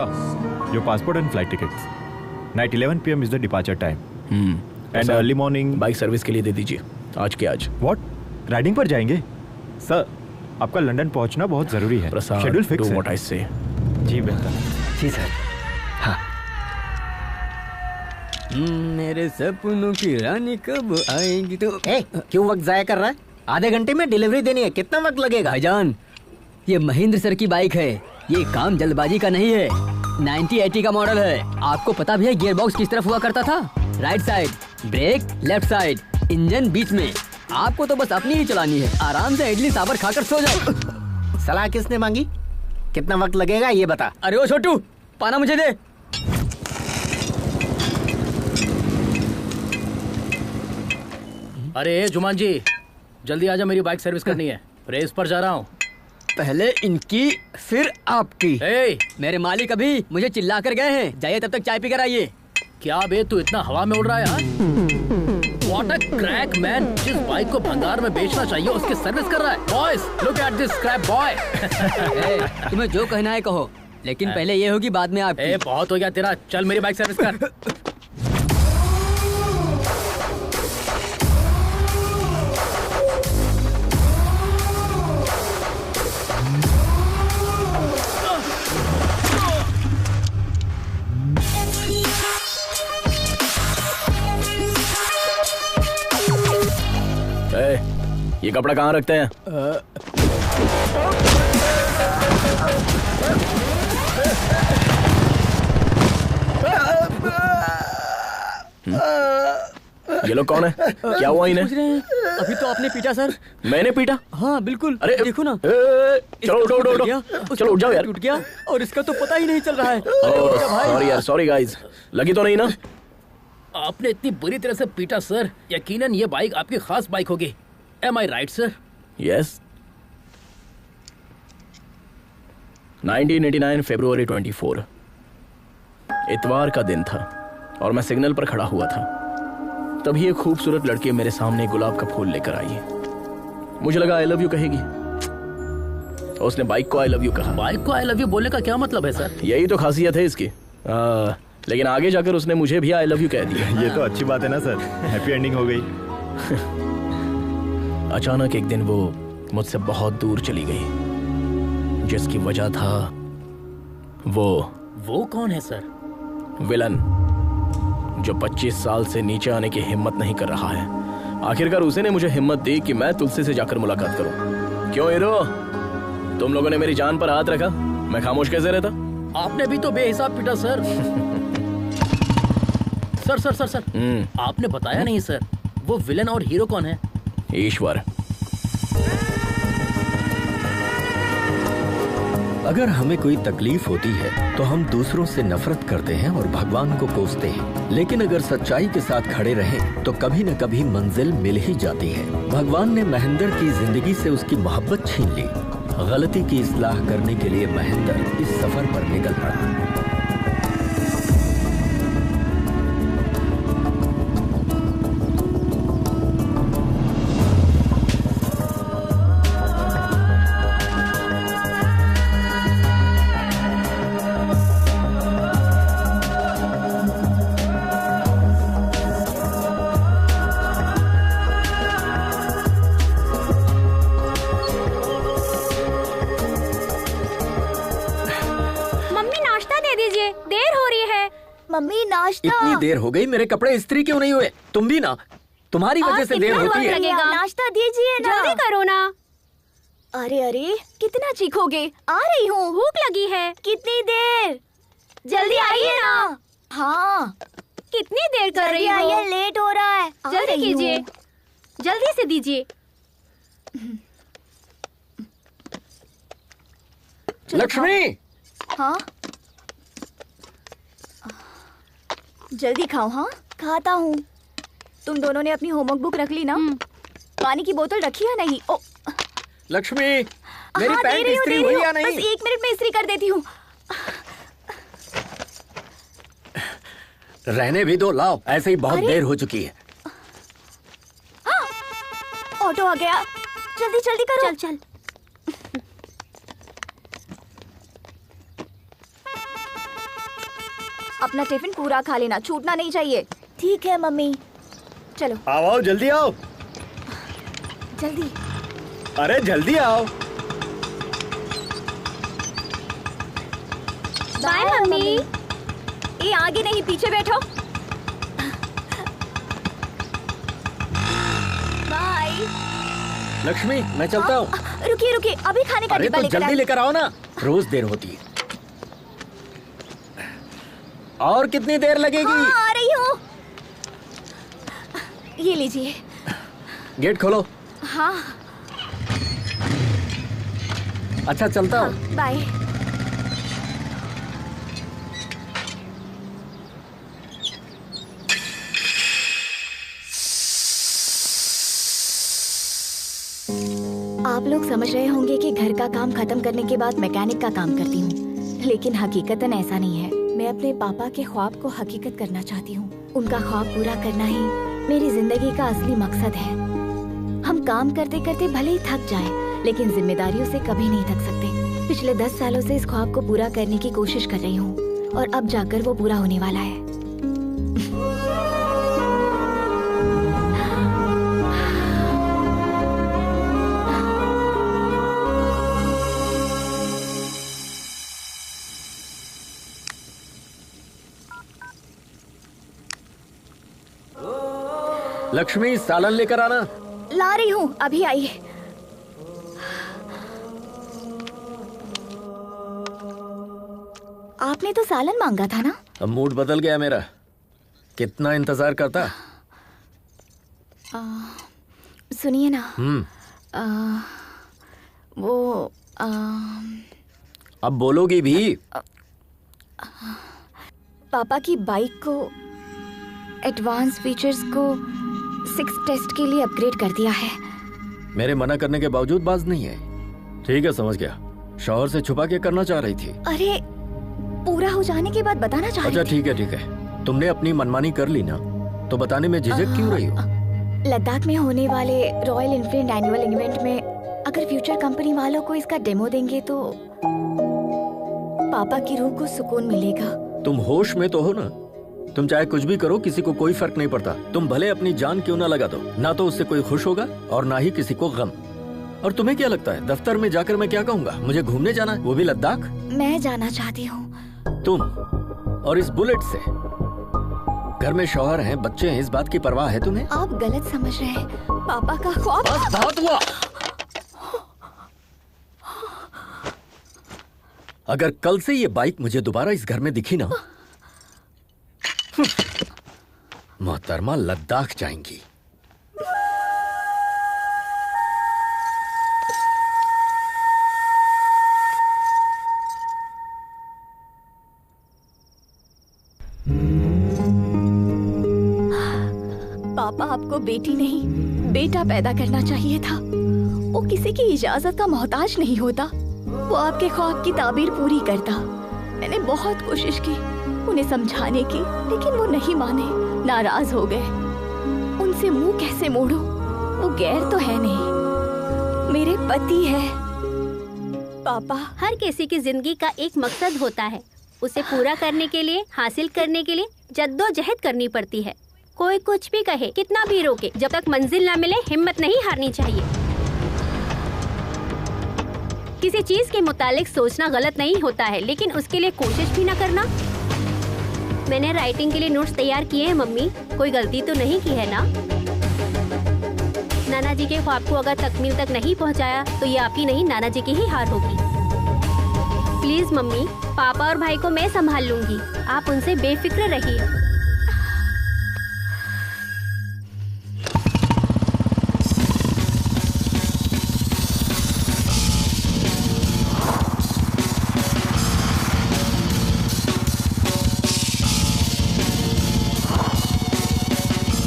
Sir, your passport and flight tickets. Night 11 PM is the departure time. And early morning. Bike service के लिए दे दीजिए आज के आज. What? राइडिंग पर जाएंगे? सर, आपका लंदन पहुंचना बहुत जरूरी है. शेड्यूल फिक्स है. Do what I say. जी बेहतर. जी सर. हाँ. मेरे सपनों की रानी कब आएगी तो. क्यों वक्त जाया कर रहा है? आधे घंटे में डिलीवरी देनी है. कितना वक्त लगेगा? भाईजान, ये महेंद्र सर की बाइक है. ये काम जल्दबाजी का नहीं है. 9080 का मॉडल है. आपको पता भी है गियर बॉक्स किस तरफ हुआ करता था? Right side, brake left side, engine बीच में. आपको तो बस अपनी ही चलानी है. आराम से इडली सांभर खाकर सो जाओ. सलाह किसने मांगी? कितना वक्त लगेगा ये बता. अरे ओ छोटू, पाना मुझे दे. अरे जुमान जी, जल्दी आजा, मेरी बाइक सर्विस करनी है. रेस पर जा रहा हूँ. पहले इनकी फिर आपकी. मेरे मालिक अभी मुझे चिल्ला कर गए हैं. जाइए तब तक चाय पी कर आइए. क्या बे, तू इतना हवा में उड़ रहा है यार? What a crack man! जिस बाइक को भंगार में बेचना चाहिए उसकी सर्विस कर रहा है. Boys, look at this scrap boy. तुम्हें जो कहना है कहो, लेकिन पहले ये होगी बाद में आपकी. बहुत हो गया तेरा. चल मेरी बाइक सर्विस कर. ये कपड़ा कहाँ रखते हैं? ये लोग कौन है? क्या हुआ इन्हें? अभी तो आपने पीटा सर. मैंने पीटा? हाँ बिल्कुल. अरे देखो ना. चलो उठो. चलो उठ जाओ यार. टूट गया और इसका तो पता ही नहीं चल रहा है. सॉरी यार, सॉरी गाइस. लगी तो नहीं ना? आपने इतनी बुरी तरह से पीटा सर. यकीनन ये बाइक आपकी खास बाइक होगी. Am I right, sir? Yes. 1989 फरवरी 24. इतवार का दिन था और मैं सिग्नल पर खड़ा हुआ था. तभी एक खूबसूरत लड़की मेरे सामने गुलाब का फूल लेकर आई. मुझे लगा आई लव यू कहेगी. उसने बाइक को आई लव यू कहा. बाइक को आई लव यू बोलने का क्या मतलब है सर? यही तो खासियत है इसकी. लेकिन आगे जाकर उसने मुझे भी आई लव यू कह दिया. ये तो अच्छी बात है ना सर. हैप्पी एंडिंग हो गई. अचानक एक दिन वो मुझसे बहुत दूर चली गई, जिसकी वजह था वो कौन है सर? विलन, जो 25 साल से नीचे आने की हिम्मत नहीं कर रहा है. आखिरकार उसे ने मुझे हिम्मत दी कि मैं तुलसी से जाकर मुलाकात करूं. क्यों हीरो, तुम लोगों ने मेरी जान पर हाथ रखा, मैं खामोश कैसे रहता? आपने भी तो बेहिसाब पीटा सर. सर. आपने बताया नहीं सर, वो विलन और हीरो कौन है? ईश्वर. अगर हमें कोई तकलीफ होती है तो हम दूसरों से नफरत करते हैं और भगवान को कोसते हैं, लेकिन अगर सच्चाई के साथ खड़े रहें तो कभी न कभी मंजिल मिल ही जाती है. भगवान ने महेंद्र की जिंदगी से उसकी मोहब्बत छीन ली. गलती की इस्लाह करने के लिए महेंद्र इस सफर पर निकल पड़ा. मम्मी नाश्ता. इतनी देर हो गई, मेरे कपड़े इस्त्री क्यों नहीं हुए? तुम भी ना, तुम्हारी वजह से देर होती है. नाश्ता दीजिए ना. जल्दी करो ना. अरे कितना चीखोगे? आ रही हूँ. भूख लगी है. कितनी देर? जल्दी आइए ना. हाँ. कितनी देर कर रही हो? आइए, लेट हो रहा है. जल्दी कीजिए, जल्दी से दीजिए. लक्ष्मी. हाँ जल्दी खाओ. हाँ खाता हूँ. तुम दोनों ने अपनी होमवर्क बुक रख ली ना? पानी की बोतल रखी है नहीं? ओ लक्ष्मी, मेरी पैंट इस्त्री हुई या नहीं? बस 1 मिनट में इस्त्री कर देती हूँ. रहने भी दो, लाओ. ऐसे ही बहुत देर हो चुकी है. ऑटो आ गया. जल्दी जल्दी करो. चल चल. अपना टिफिन पूरा खा लेना, छूटना नहीं चाहिए। ठीक है मम्मी। चलो आओ आओ, जल्दी आओ। जल्दी। अरे जल्दी आओ। Bye mummy. ये आगे नहीं, पीछे बैठो। बाय। लक्ष्मी, मैं चलता हूँ। रुकिए रुकिए, अभी खाने का अरे डिब्बा तो लेकर जल्दी आइए। लेकर आओ ना, रोज देर होती है। और कितनी देर लगेगी? हाँ, आ रही हूँ। ये लीजिए। गेट खोलो। हाँ। अच्छा चलता हूँ। हाँ, बाय। आप लोग समझ रहे होंगे कि घर का काम खत्म करने के बाद मैकेनिक का काम करती हूँ, लेकिन हकीकतन ऐसा नहीं है। मैं अपने पापा के ख्वाब को हकीकत करना चाहती हूँ। उनका ख्वाब पूरा करना ही मेरी जिंदगी का असली मकसद है। हम काम करते करते भले ही थक जाएं, लेकिन जिम्मेदारियों से कभी नहीं थक सकते। पिछले 10 सालों से इस ख्वाब को पूरा करने की कोशिश कर रही हूँ और अब जाकर वो पूरा होने वाला है। लक्ष्मी, सालन लेकर आना। ला रही हूँ, अभी आई। आपने तो सालन मांगा था ना? अब मूड बदल गया मेरा। कितना इंतजार करता। सुनिए ना। वो अब बोलोगी भी? पापा की बाइक को एडवांस फीचर्स को 6 टेस्ट के लिए अपग्रेड कर दिया है। मेरे मना करने के बावजूद बाज नहीं है। ठीक है, समझ गया। शौहर से छुपा के करना चाह रही थी। अरे पूरा हो जाने के बाद बताना चाह रही अच्छा थी। ठीक है, ठीक है। तुमने अपनी मनमानी कर ली ना, तो बताने में झिझक क्यों रही हो? लद्दाख में होने वाले रॉयल एनफील्ड एनुअल इवेंट में अगर फ्यूचर कंपनी वालों को इसका डेमो देंगे तो पापा की रूह को सुकून मिलेगा। तुम होश में तो हो ना? तुम चाहे कुछ भी करो, किसी को कोई फर्क नहीं पड़ता। तुम भले अपनी जान क्यों ना लगा दो, ना तो उससे कोई खुश होगा और ना ही किसी को गम। और तुम्हें क्या लगता है, दफ्तर में जाकर मैं क्या कहूँगा? मुझे घूमने जाना है, वो भी लद्दाख? मैं जाना चाहती हूँ। तुम और इस बुलेट से? घर में शौहर हैं, बच्चे हैं, इस बात की परवाह है तुम्हें? आप गलत समझ रहे हैं। पापा का ख्वाब। बस बहुत हुआ। अगर कल से ये बाइक मुझे दोबारा इस घर में दिखी ना, मोहतरमा लद्दाख जाएंगी। पापा आपको बेटी नहीं बेटा पैदा करना चाहिए था। वो किसी की इजाजत का मोहताज नहीं होता। वो आपके ख्वाब की ताबीर पूरी करता। मैंने बहुत कोशिश की उन्हें समझाने की, लेकिन वो नहीं माने, नाराज हो गए। उनसे मुंह कैसे मोड़ूं? वो गैर तो है नहीं, मेरे पति है। पापा, हर किसी की जिंदगी का एक मकसद होता है। उसे पूरा करने के लिए, हासिल करने के लिए जद्दोजहद करनी पड़ती है। कोई कुछ भी कहे, कितना भी रोके, जब तक मंजिल ना मिले हिम्मत नहीं हारनी चाहिए। किसी चीज के मुतालिक सोचना गलत नहीं होता है, लेकिन उसके लिए कोशिश भी ना करना। मैंने राइटिंग के लिए नोट्स तैयार किए हैं मम्मी, कोई गलती तो नहीं की है ना? नाना जी के ख्वाब को अगर तकमील तक नहीं पहुंचाया तो ये आपकी नहीं, नाना जी की ही हार होगी। प्लीज मम्मी, पापा और भाई को मैं संभाल लूंगी, आप उनसे बेफिक्र रहिए।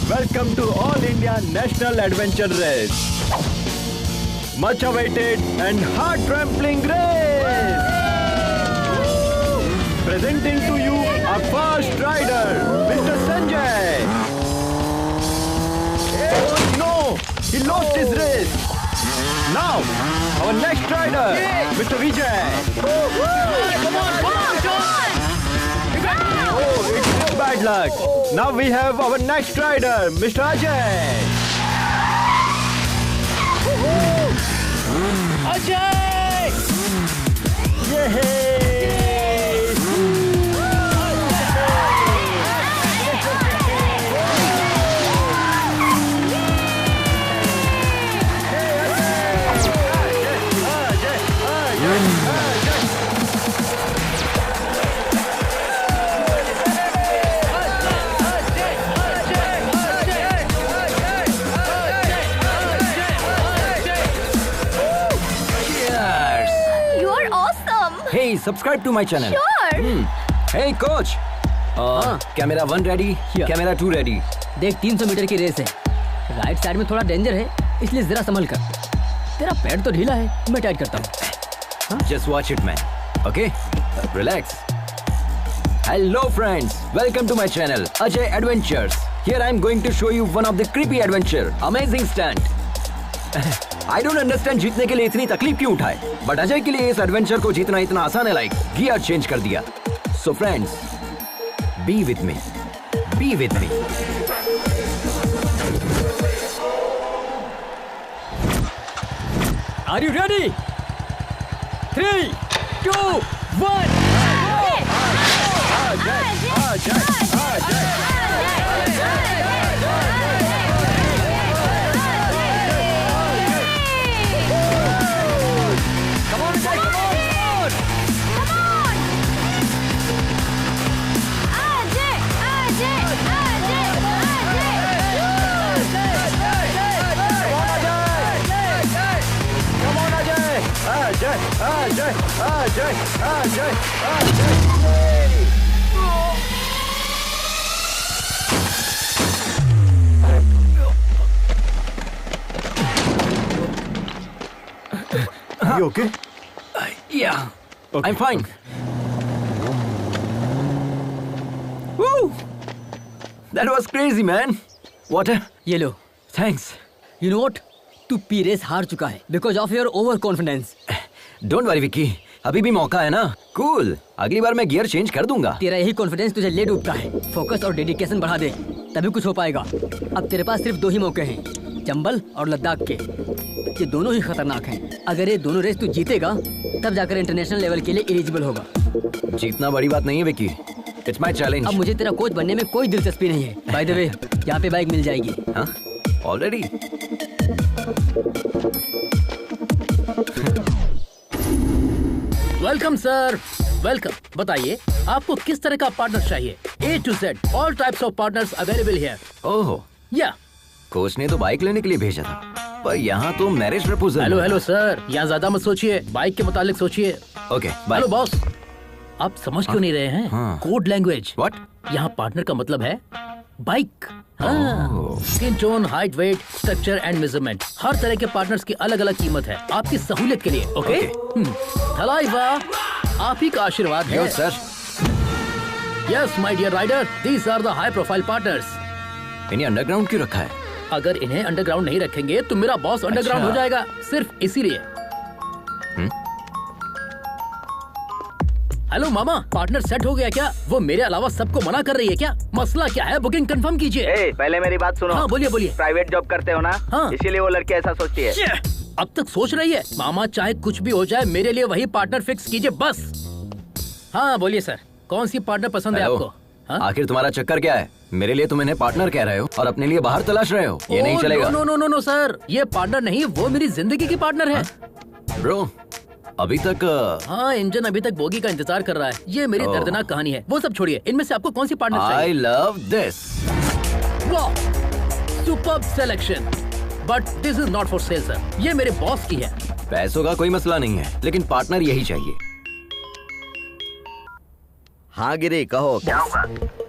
Welcome to All India National Adventure Race. Much awaited and heart-trampling race. Presenting to you our first rider, Mr. Sanjay. Oh no, he lost his race. Now, our next rider, Mr. Vijay. Come on, John. Oh, it's bad luck. Now we have our next rider, Mr. Ajay. Ajay! You are awesome. Hey, subscribe to my channel. Sure. Hey coach. Camera 1 ready, camera 2 ready. देख 300 metre की race है, right side में थोड़ा danger है, इसलिए जरा संभल कर. तेरा पैर तो ढीला है, मैं टाइट करता हूँ. Just watch it, man. Okay? Relax. Hello friends, welcome to my channel, Ajay Adventures. Here I am going to show you one of the creepy adventure. Amazing stunt. I don't understand जीतने के लिए इतनी तकलीफ क्यों उठाए, but Ajay के लिए इस एडवेंचर को जीतना इतना आसान है, लाइक गियर चेंज कर दिया. So friends, be with me. Be with me. Are you ready? 3, 2, 1. You okay? Yeah. Okay. I'm fine. Woo! That was crazy, man. Water? ये लो. Thanks. You know what? तू P race हार चुका है because of your over confidence. Don't worry, Vicky. अभी भी मौका है ना. Cool. अगली बार मैं गियर चेंज कर दूंगा. तेरा यही कॉन्फिडेंस तुझे ले डूबता है. फोकस और डेडिकेशन बढ़ा दे, तभी कुछ हो पाएगा. अब तेरे पास सिर्फ 2 ही मौके हैं, चंबल और लद्दाख के. ये दोनों ही खतरनाक हैं. अगर ये दोनों रेस तू जीतेगा, तब जाकर इंटरनेशनल लेवल के लिए एलिजिबल होगा. जीतना बड़ी बात नहीं है, विक्की. It's my challenge. अब मुझे तेरा कोच बनने में कोई दिलचस्पी नहीं है. बाय द वे, यहाँ पे बाइक मिल जाएगी. हाँ? Already? Welcome sir, welcome. बताइए आपको किस तरह का पार्टनर चाहिए? A to Z, all types of partners available here. ओह. या कोच ने तो बाइक लेने के लिए भेजा था, पर यहाँ तो marriage proposal. Hello hello sir, यहाँ ज्यादा मत सोचिए, बाइक के मुतालिक सोचिए. Okay, bye. हेलो बॉस, आप समझ क्यों नहीं रहे हैं? हाँ. Code language. What? यहाँ पार्टनर का मतलब है bike. Skin tone, height, weight, structure and measurement, हर तरह के पार्टनर्स की अलग अलग कीमत है आपकी सहूलियत के लिए. ओके. थलाइवा, आप ही का आशीर्वाद है. Sir. Yes my dear rider, these are the high profile partners. इन्हें अंडरग्राउंड क्यों रखा है? अगर इन्हें अंडरग्राउंड नहीं रखेंगे तो मेरा बॉस अंडरग्राउंड अच्छा. हो जाएगा, सिर्फ इसीलिए. हेलो मामा, पार्टनर सेट हो गया क्या? वो मेरे अलावा सबको मना कर रही है क्या? मसला क्या है? बुकिंग कंफर्म कीजिए. पहले मेरी बात सुनो. हाँ बोलिए बोलिए. प्राइवेट जॉब करते हो ना? हाँ. इसीलिए वो लड़की ऐसा सोचती है. अब तक सोच रही है. मामा चाहे कुछ भी हो जाए, मेरे लिए वही पार्टनर फिक्स कीजिए बस. हाँ बोलिए सर, कौन सी पार्टनर पसंद है आपको? हाँ? आखिर तुम्हारा चक्कर क्या है? मेरे लिए तुम इन्हें पार्टनर कह रहे हो और अपने लिए बाहर तलाश रहे हो. ये नहीं चलेगा. No no no no sir, ये पार्टनर नहीं, वो मेरी जिंदगी की पार्टनर है. ब्रो, अभी तक हाँ, इंजन अभी तक बोगी का इंतजार कर रहा है. ये मेरी दर्दनाक कहानी है. वो सब छोड़िए, इनमें से आपको कौन सी पार्टनर चाहिए? I love this. वाह, superb selection. But this is not for sale sir, ये मेरे बॉस की है. पैसों का कोई मसला नहीं है, लेकिन पार्टनर यही चाहिए. हाँ गिरी, कहो क्या हुआ?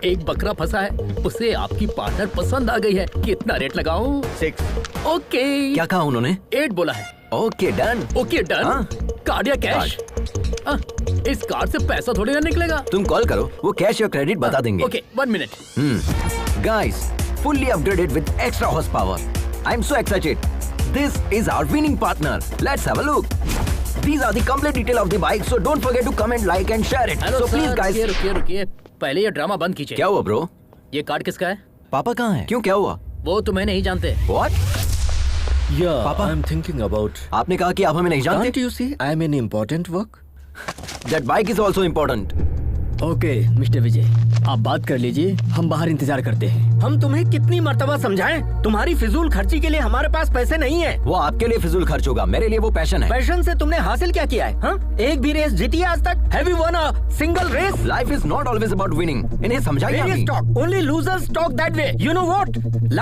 एक बकरा फंसा है, उसे आपकी पार्टनर पसंद आ गई है. कितना रेट लगाऊं? 6. ओके. क्या कहा उन्होंने? 8 बोला है. Okay done. Okay done. हाँ? कार्ड या कैश? इस कार्ड से पैसा थोड़ी ना निकलेगा. तुम कॉल करो, वो कैश या क्रेडिट बता देंगे. Okay, 1 minute. Guys, fully upgraded with extra horsepower. I'm so excited. This is our winning partner. Let's have a look. These are the complete detail of the bike, so don't forget to comment, like and share it. Hello So please guys. रुकिए. पहले ये drama बंद कीजिए. क्या हुआ bro? ये card किसका है? पापा कहाँ हैं? क्यों, क्या हुआ? वो तुम्हें नहीं जानते। What? Yeah, Papa? I'm thinking about. आपने कहा कि आप हमें नहीं जानते। Can't you see I'm in important work? That bike is also important. Okay mister Vijay, आप बात कर लीजिए, हम बाहर इंतजार करते हैं। हम तुम्हें कितनी मर्तबा समझाएं? तुम्हारी फिजूल खर्ची के लिए हमारे पास पैसे नहीं है। वो आपके लिए फिजूल खर्च होगा, मेरे लिए वो पैशन है। पैशन से तुमने हासिल क्या किया है? हाँ? एक भी रेस जीती है आज तक? Have you won a single race? Life is not always about winning. इन्हें समझाइए Various अभी। talk. Only losers talk that way. You know what?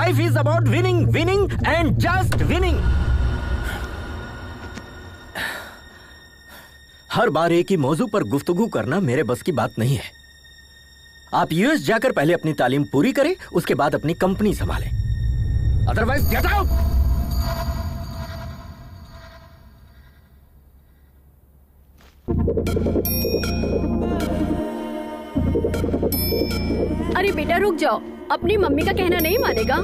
Life is about winning, winning and just winning. हर बार एक ही मौजू पर गुफ्तगू करना मेरे बस की बात नहीं है। आप यूएस जाकर पहले अपनी तालीम पूरी करें, उसके बाद अपनी कंपनी संभालें। Otherwise, get out. अरे बेटा रुक जाओ, अपनी मम्मी का कहना नहीं मानेगा।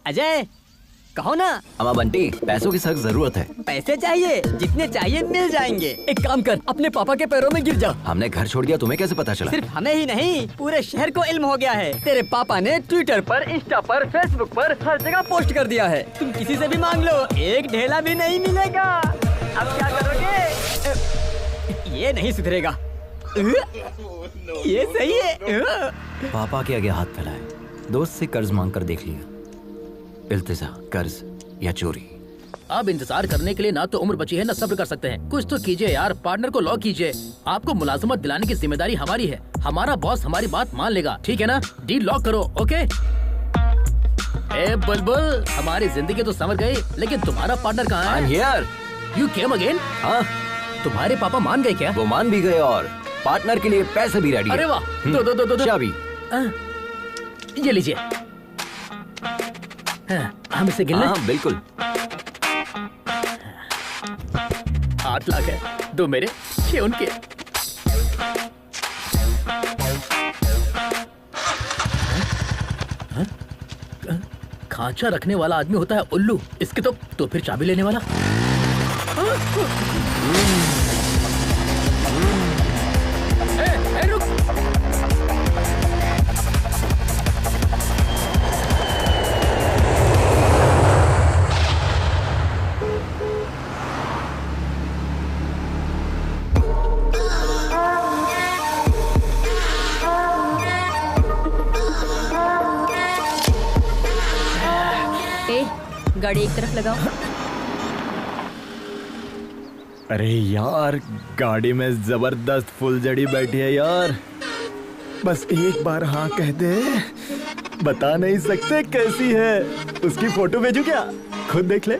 अजय, कहो ना। अम्मा बंटी, पैसों की सख्त जरूरत है। पैसे चाहिए, जितने चाहिए मिल जाएंगे। एक काम कर, अपने पापा के पैरों में गिर जा। हमने घर छोड़ दिया, तुम्हें कैसे पता चला? सिर्फ हमें ही नहीं, पूरे शहर को इल्म हो गया है। तेरे पापा ने ट्विटर पर, इंस्टा पर, फेसबुक पर हर जगह पोस्ट कर दिया है। तुम किसी से भी मांग लो, एक ढेला भी नहीं मिलेगा। अब क्या करोगे? ये नहीं सुधरेगा। ये सही है। पापा के आगे हाथ फैलाए, दोस्त से कर्ज मांग कर देख लिया। इल्तिजा, कर्ज या चोरी। अब इंतजार करने के लिए ना तो उम्र बची है ना सब्र कर सकते हैं। कुछ तो कीजिए यार, पार्टनर को लॉक कीजिए। आपको मुलाजमत दिलाने की जिम्मेदारी हमारी है। हमारा बॉस हमारी बात मान लेगा, ठीक है ना? डील लॉक करो, ओके? ए बुलबुल, हमारी जिंदगी तो संवर गई, लेकिन तुम्हारा पार्टनर कहाँ है? I'm here. You came again? हाँ, तुम्हारे पापा मान गए क्या? वो मान भी गए और पार्टनर के लिए पैसे भी रेडी। अरे वाह, दो चाबी। ये लीजिए। हम इसे गिन लें? हाँ बिल्कुल। 8 लाख है, 2 मेरे, 6 उनके। खांचा रखने वाला आदमी होता है उल्लू, इसके तो फिर चाबी लेने वाला। रुक। गाड़ी एक तरफ लगाओ। अरे यार, गाड़ी में जबरदस्त फुलझड़ी बैठी है यार। बस एक बार हाँ कह दे, बता नहीं सकते कैसी है। उसकी फोटो भेजू क्या? खुद देख ले।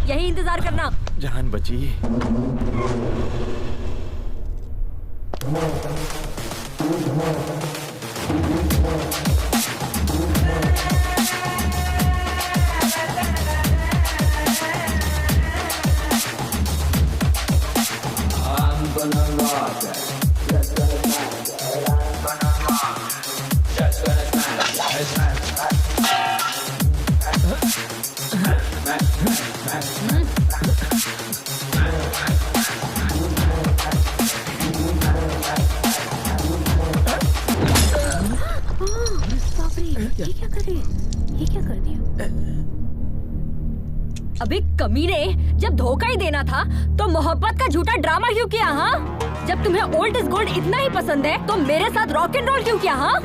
यही इंतजार करना। जान बची। अबे कमीने, जब धोखा ही देना था तो मोहब्बत का झूठा ड्रामा क्यों किया? हाँ, जब तुम्हें ओल्ड इज गोल्ड इतना ही पसंद है तो मेरे साथ रॉक एंड रोल क्यों किया? हाँ,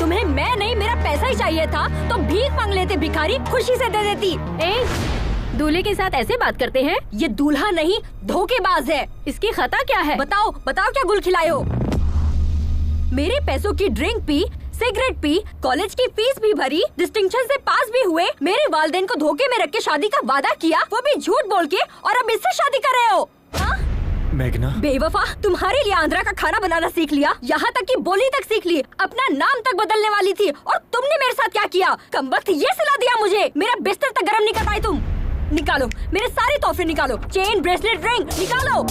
तुम तुम्हें मैं नहीं मेरा पैसा ही चाहिए था तो भीख मांग लेते भिखारी, खुशी से दे देती। दूल्हे के साथ ऐसे बात करते हैं? ये दूल्हा नहीं धोखेबाज है। इसकी खता क्या है? बताओ बताओ क्या गुल खिलाए हो? मेरे पैसों की drink P, cigarette P, college की फीस भी भरी, डिस्टिंक्शन से पास भी हुए, मेरे वालिदैन को धोखे में रख के शादी का वादा किया, वो भी झूठ बोल के, और अब इससे शादी कर रहे हो। मेघना, बेवफा, तुम्हारे लिए आंध्रा का खाना बनाना सीख लिया, यहाँ तक कि बोली तक सीख ली, अपना नाम तक बदलने वाली थी, और तुमने मेरे साथ क्या किया? कमबख्त ये सिला दिया मुझे, मेरा बिस्तर तक गर्म नहीं कर पाई तुम। निकालो मेरे सारे तोहफे, निकालो, चेन, ब्रेसलेट, रिंग निकालो।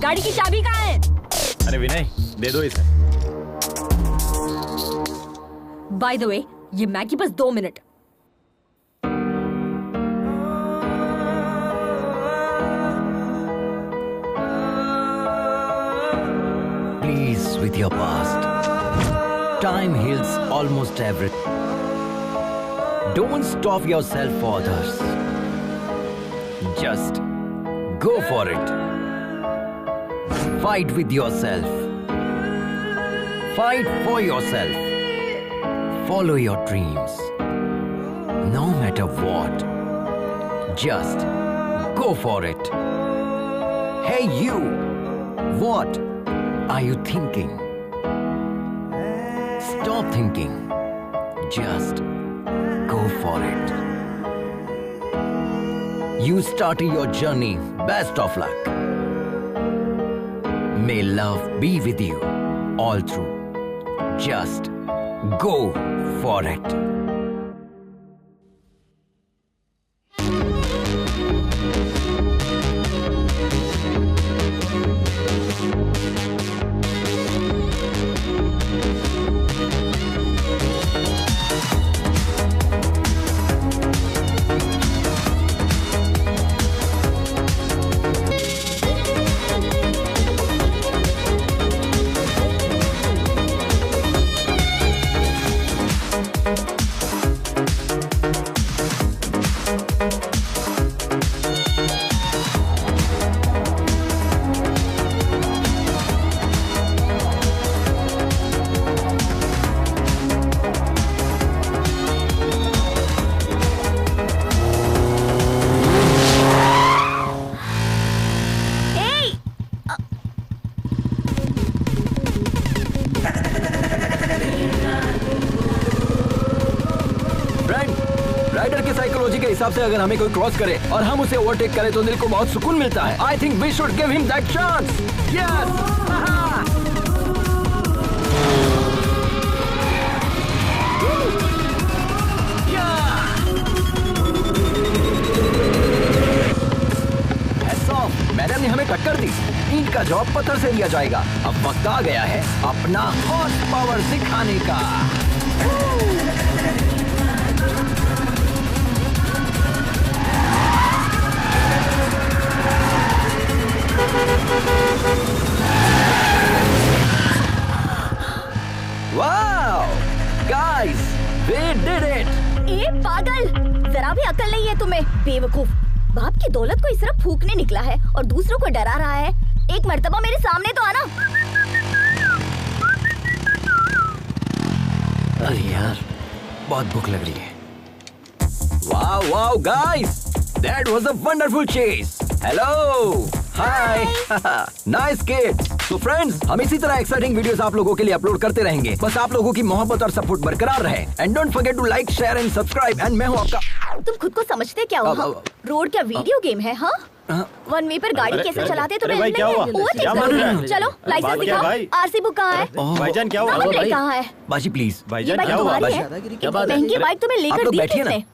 गाड़ी की चाबी कहाँ है? अरे विनय, दे दो इसे। बाय द वे, ये मैगी बस 2 minute. Please, with your past. Time heals almost everything. Don't stop yourself for others. Just go for it. Fight with yourself. Fight for yourself. Follow your dreams. No matter what. Just go for it. Hey you! What are you thinking? Stop thinking. Just go for it. You started your journey. Best of luck. May love be with you all through. Just go for it. हिसाब से अगर हमें कोई cross करे और हम उसे overtake करें तो दिल को बहुत सुकून मिलता है। I think we should give him that chance. Yes. Madam ने हमें टक्कर दी, ईंट का जवाब पत्थर से दिया जाएगा। अब वक्त आ गया है अपना हॉर्स पावर दिखाने का। Wow! Guys, we did it! ए पागल, जरा भी अकल नहीं है तुम्हें, बेवकूफ। बाप की दौलत को इस तरह फूकने निकला है और दूसरों को डरा रहा है। एक मर्तबा मेरे सामने तो आना। अरे यार, बहुत भूख लग रही है। Wow, wow, guys! That was a wonderful chase. Hello! Hi! Nice kid! So friends, हम इसी तरह एक्साइटिंग वीडियोस आप लोगों के लिए अपलोड करते रहेंगे। बस आप लोगों की मोहब्बत और सपोर्ट बरकरार रहे। And don't forget to like, share and subscribe. And मैं हूँ आपका। तुम खुद को समझते क्या हो? रोड क्या वीडियो गेम है? हाँ? वन वे पर गाड़ी कैसे चलाते तुम्हें नहीं है? चलो लाइसेंस दिखाओ। आरसी बुक कहाँ है? भाईजान क्या हुआ? कहाँ है? बाजी प्लीज। भाईजान क्या हुआ? क्या बात है? महंगी बाइक तुम्हें लेकर दी किसने?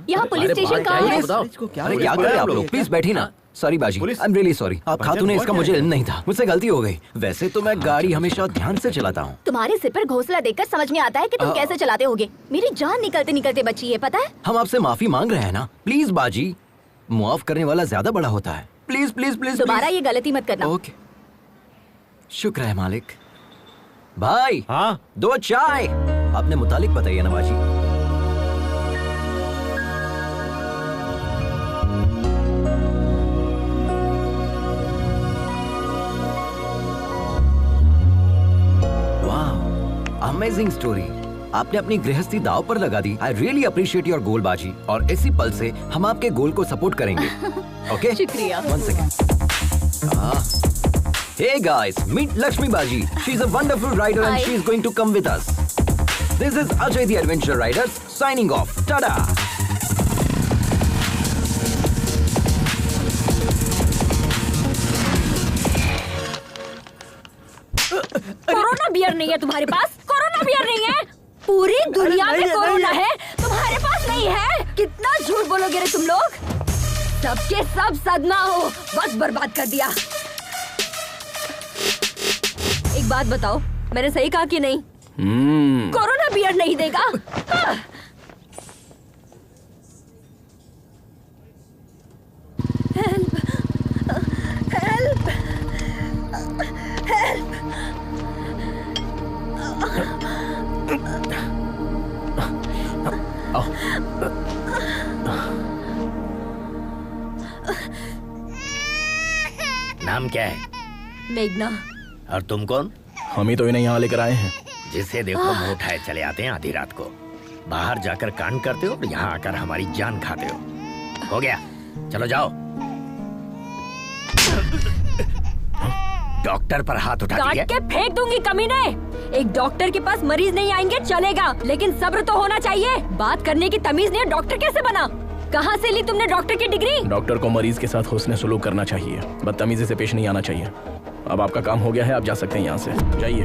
यहाँ पुलिस स्टेशन कहाँ है? अरे क्या कर रहे हैं आप लोग? प्लीज बैठिए ना। सॉरी बाजी, आई एम रियली सॉरी। आप खातून ने इसका मुझे इल्म नहीं था, मुझसे गलती हो गई। वैसे तो मैं गाड़ी हमेशा ध्यान से चलाता हूँ। तुम्हारे सिर पर घोंसला देखकर समझ में आता है कि तुम कैसे चलाते होगे। मेरी जान निकलते निकलते बची है, पता है? हम आपसे माफी मांग रहे हैं ना। प्लीज बाजी, मुआफ करने वाला ज्यादा बड़ा होता है। प्लीज प्लीज प्लीज दोबारा ये गलती मत करना। ओके, शुक्र है मालिक। भाई हाँ 2 चाय अपने मुतालिक बताइए ना बाजी। Amazing story. आपने अपनी गृहस्थी दांव पर लगा दी। I really appreciate your goal बाजी, और इसी पल से हम आपके गोल को सपोर्ट करेंगे। ओके, शुक्रिया। 1 second. Hey guys, meet Lakshmi Baji. She's a wonderful rider and Hi. she's going to come with us. This is Ajay the Adventure Riders signing off. Tada! Corona beer नहीं है तुम्हारे पास? Corona beer नहीं है? पूरी दुनिया में corona है, तुम्हारे पास नहीं है? कितना झूठ बोलोगे रे तुम लोग? सबके सब सदमा हो, बस बर्बाद कर दिया। एक बात बताओ, मैंने सही कहा कि नहीं? कोरोना बियर नहीं देगा? हाँ। Help, help, help. नाम क्या है? मेघना। और तुम कौन? हम ही तो इन्हें यहाँ लेकर आए हैं। जिसे देखो मुंह उठाए चले आते हैं आधी रात को। बाहर जाकर कांड करते हो और यहाँ आकर हमारी जान खाते हो गया, चलो जाओ। डॉक्टर पर हाथ उठा दिया। काट के फेंक दूंगी कमीने। एक डॉक्टर के पास मरीज नहीं आएंगे चलेगा, लेकिन सब्र तो होना चाहिए। बात करने की तमीज नहीं है, डॉक्टर कैसे बना? कहाँ से ली तुमने डॉक्टर की डिग्री? डॉक्टर को मरीज के साथ हुस्न सलूक करना चाहिए, बदतमीजी से पेश नहीं आना चाहिए। अब आपका काम हो गया है, आप जा सकते हैं यहाँ से, जाइए।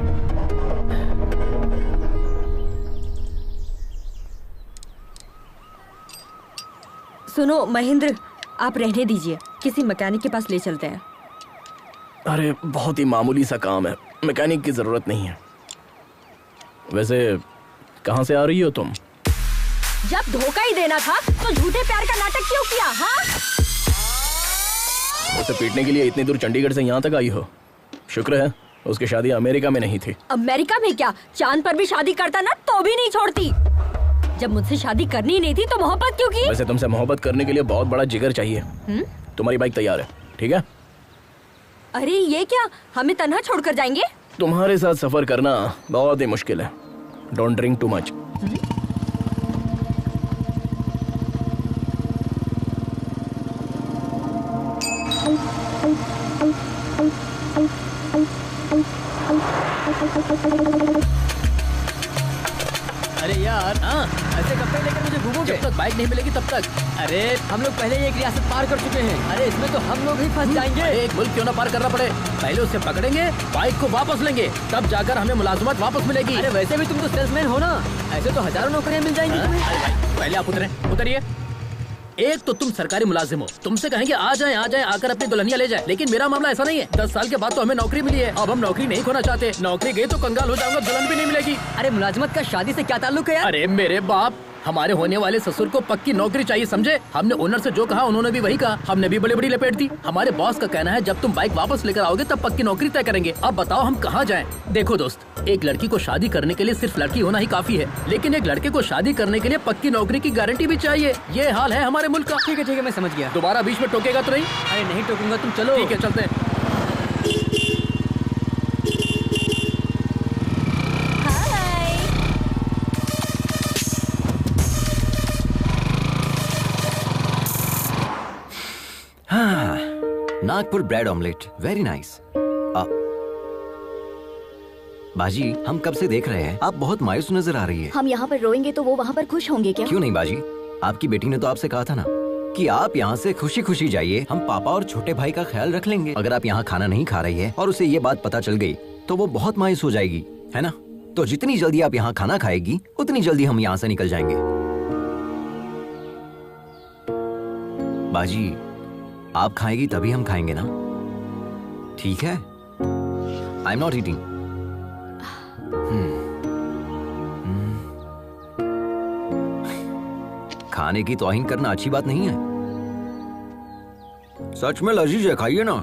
सुनो महेंद्र, आप रहने दीजिए, किसी मैकेनिक के पास ले चलते हैं। अरे बहुत ही मामूली सा काम है, मैकेनिक की जरूरत नहीं है। वैसे कहाँ से आ रही हो तुम? जब धोखा ही देना था तो झूठे प्यार का नाटक क्यों किया? हाँ, उसे पीटने के लिए इतनी दूर चंडीगढ़ से यहाँ तक आई हो। शुक्र है उसकी शादी अमेरिका में नहीं थी। अमेरिका में क्या, चांद पर भी शादी करता ना तो भी नहीं छोड़ती। जब मुझसे शादी करनी नहीं थी तो मोहब्बत क्यों की? वैसे तुमसे मोहब्बत करने के लिए बहुत बड़ा जिगर चाहिए। तुम्हारी बाइक तैयार है, ठीक है? अरे ये क्या, हमें तन्हा छोड़कर जाएंगे? तुम्हारे साथ सफर करना बहुत ही मुश्किल है। Don't drink too much. अरे यार, ऐसे कब तक लेकर मुझे घूमोगे? जब तक बाइक नहीं मिलेगी तब तक। अरे हम लोग पहले ही एक रियासत पार कर चुके हैं। अरे इसमें तो हम लोग ही फंस जाएंगे। एक मुल्क क्यों ना पार करना पड़े, पहले उसे पकड़ेंगे, बाइक को वापस लेंगे, तब जाकर हमें मुलाजमत वापस मिलेगी। अरे वैसे भी तुम तो सेल्समैन हो ना, ऐसे तो हजारों नौकरियां मिल जाएंगी तुम्हें। अरे भाई पहले आप उतरिए। एक तो तुम सरकारी मुलाजिम हो, तुमसे कहेंगे आ जाएं आकर अपनी दुल्हनिया ले जाए, लेकिन मेरा मामला ऐसा नहीं है। 10 साल के बाद तो हमें नौकरी मिली है, अब हम नौकरी नहीं खोना चाहते। नौकरी गई तो कंगाल हो जाऊंगा, दुल्हन भी नहीं मिलेगी। अरे मुलाजमत का शादी से क्या ताल्लुक है यार? अरे मेरे बाप, हमारे होने वाले ससुर को पक्की नौकरी चाहिए, समझे? हमने ओनर से जो कहा उन्होंने भी वही कहा, हमने भी बड़ी बड़ी लपेट दी। हमारे बॉस का कहना है जब तुम बाइक वापस लेकर आओगे तब पक्की नौकरी तय करेंगे। अब बताओ हम कहाँ जाएं? देखो दोस्त, एक लड़की को शादी करने के लिए सिर्फ लड़की होना ही काफी है, लेकिन एक लड़के को शादी करने के लिए पक्की नौकरी की गारंटी भी चाहिए। ये हाल है हमारे मुल्क का। ठीक है मैं समझ गया। दोबारा बीच में टोकेगा तो नहीं? अरे नहीं टोकूंगा, तुम चलो। ठीक है चलते हैं। Nagpur bread omelette, very nice. बाजी, हम कब से देख रहे हैं, आप बहुत मायूस नजर आ रही है। हम यहाँ पर रोएंगे तो वो वहाँ पर खुश होंगे क्या? क्यों नहीं बाजी, आपकी बेटी ने तो आपसे कहा था ना कि आप यहाँ से खुशी खुशी जाइए, हम पापा और छोटे भाई का ख्याल रख लेंगे। अगर आप यहाँ खाना नहीं खा रही है और उसे ये बात पता चल गई तो वो बहुत मायूस हो जाएगी, है ना? तो जितनी जल्दी आप यहाँ खाना खाएगी उतनी जल्दी हम यहाँ से निकल जाएंगे। बाजी, आप खाएगी तभी हम खाएंगे ना, ठीक है? I am not eating. खाने की तौहीन करना अच्छी बात नहीं है। सच में लजीज है, खाइए ना।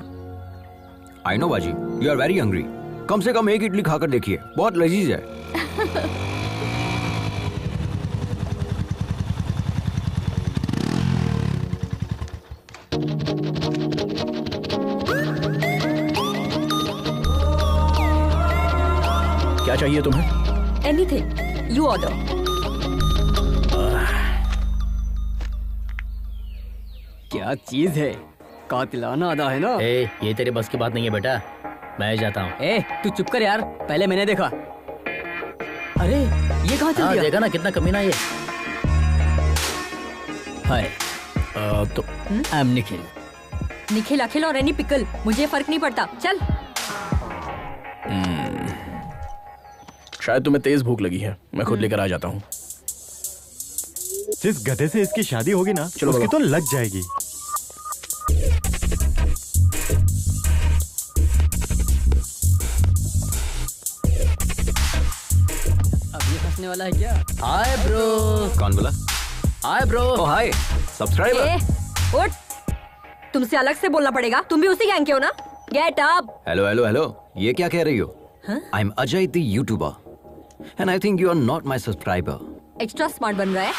आई नो बाजी, यू आर वेरी हंग्री। कम से कम एक इडली खाकर देखिए, बहुत लजीज है। क्या चाहिए तुम्हें? Anything you order. क्या चीज है, कातिलाना अदा है ना। ये तेरे बस की बात नहीं है बेटा, मैं जाता हूँ। तू चुप कर यार, पहले मैंने देखा। अरे ये कहाँ चल गया? देखा ना कितना कमीना ये। हाय तो आई एम निखिल। निखिल अखिल और एनी पिकल, मुझे फर्क नहीं पड़ता, चल। शायद तुम्हें तेज भूख लगी है, मैं खुद लेकर आ जाता हूँ। जिस गधे से इसकी शादी होगी ना, चलो उसकी तो लग जाएगी। अब ये फंसने वाला है क्या? Hi bro. कौन बोला? Hi bro. Oh hi subscriber. उठ, तुमसे अलग से बोलना पड़ेगा, तुम भी उसी गैंग के हो ना। Get up. Hello hello hello, ये क्या कह रही हो? I am Ajay the YouTuber and I think you are not my subscriber. Extra smart बन रहा है।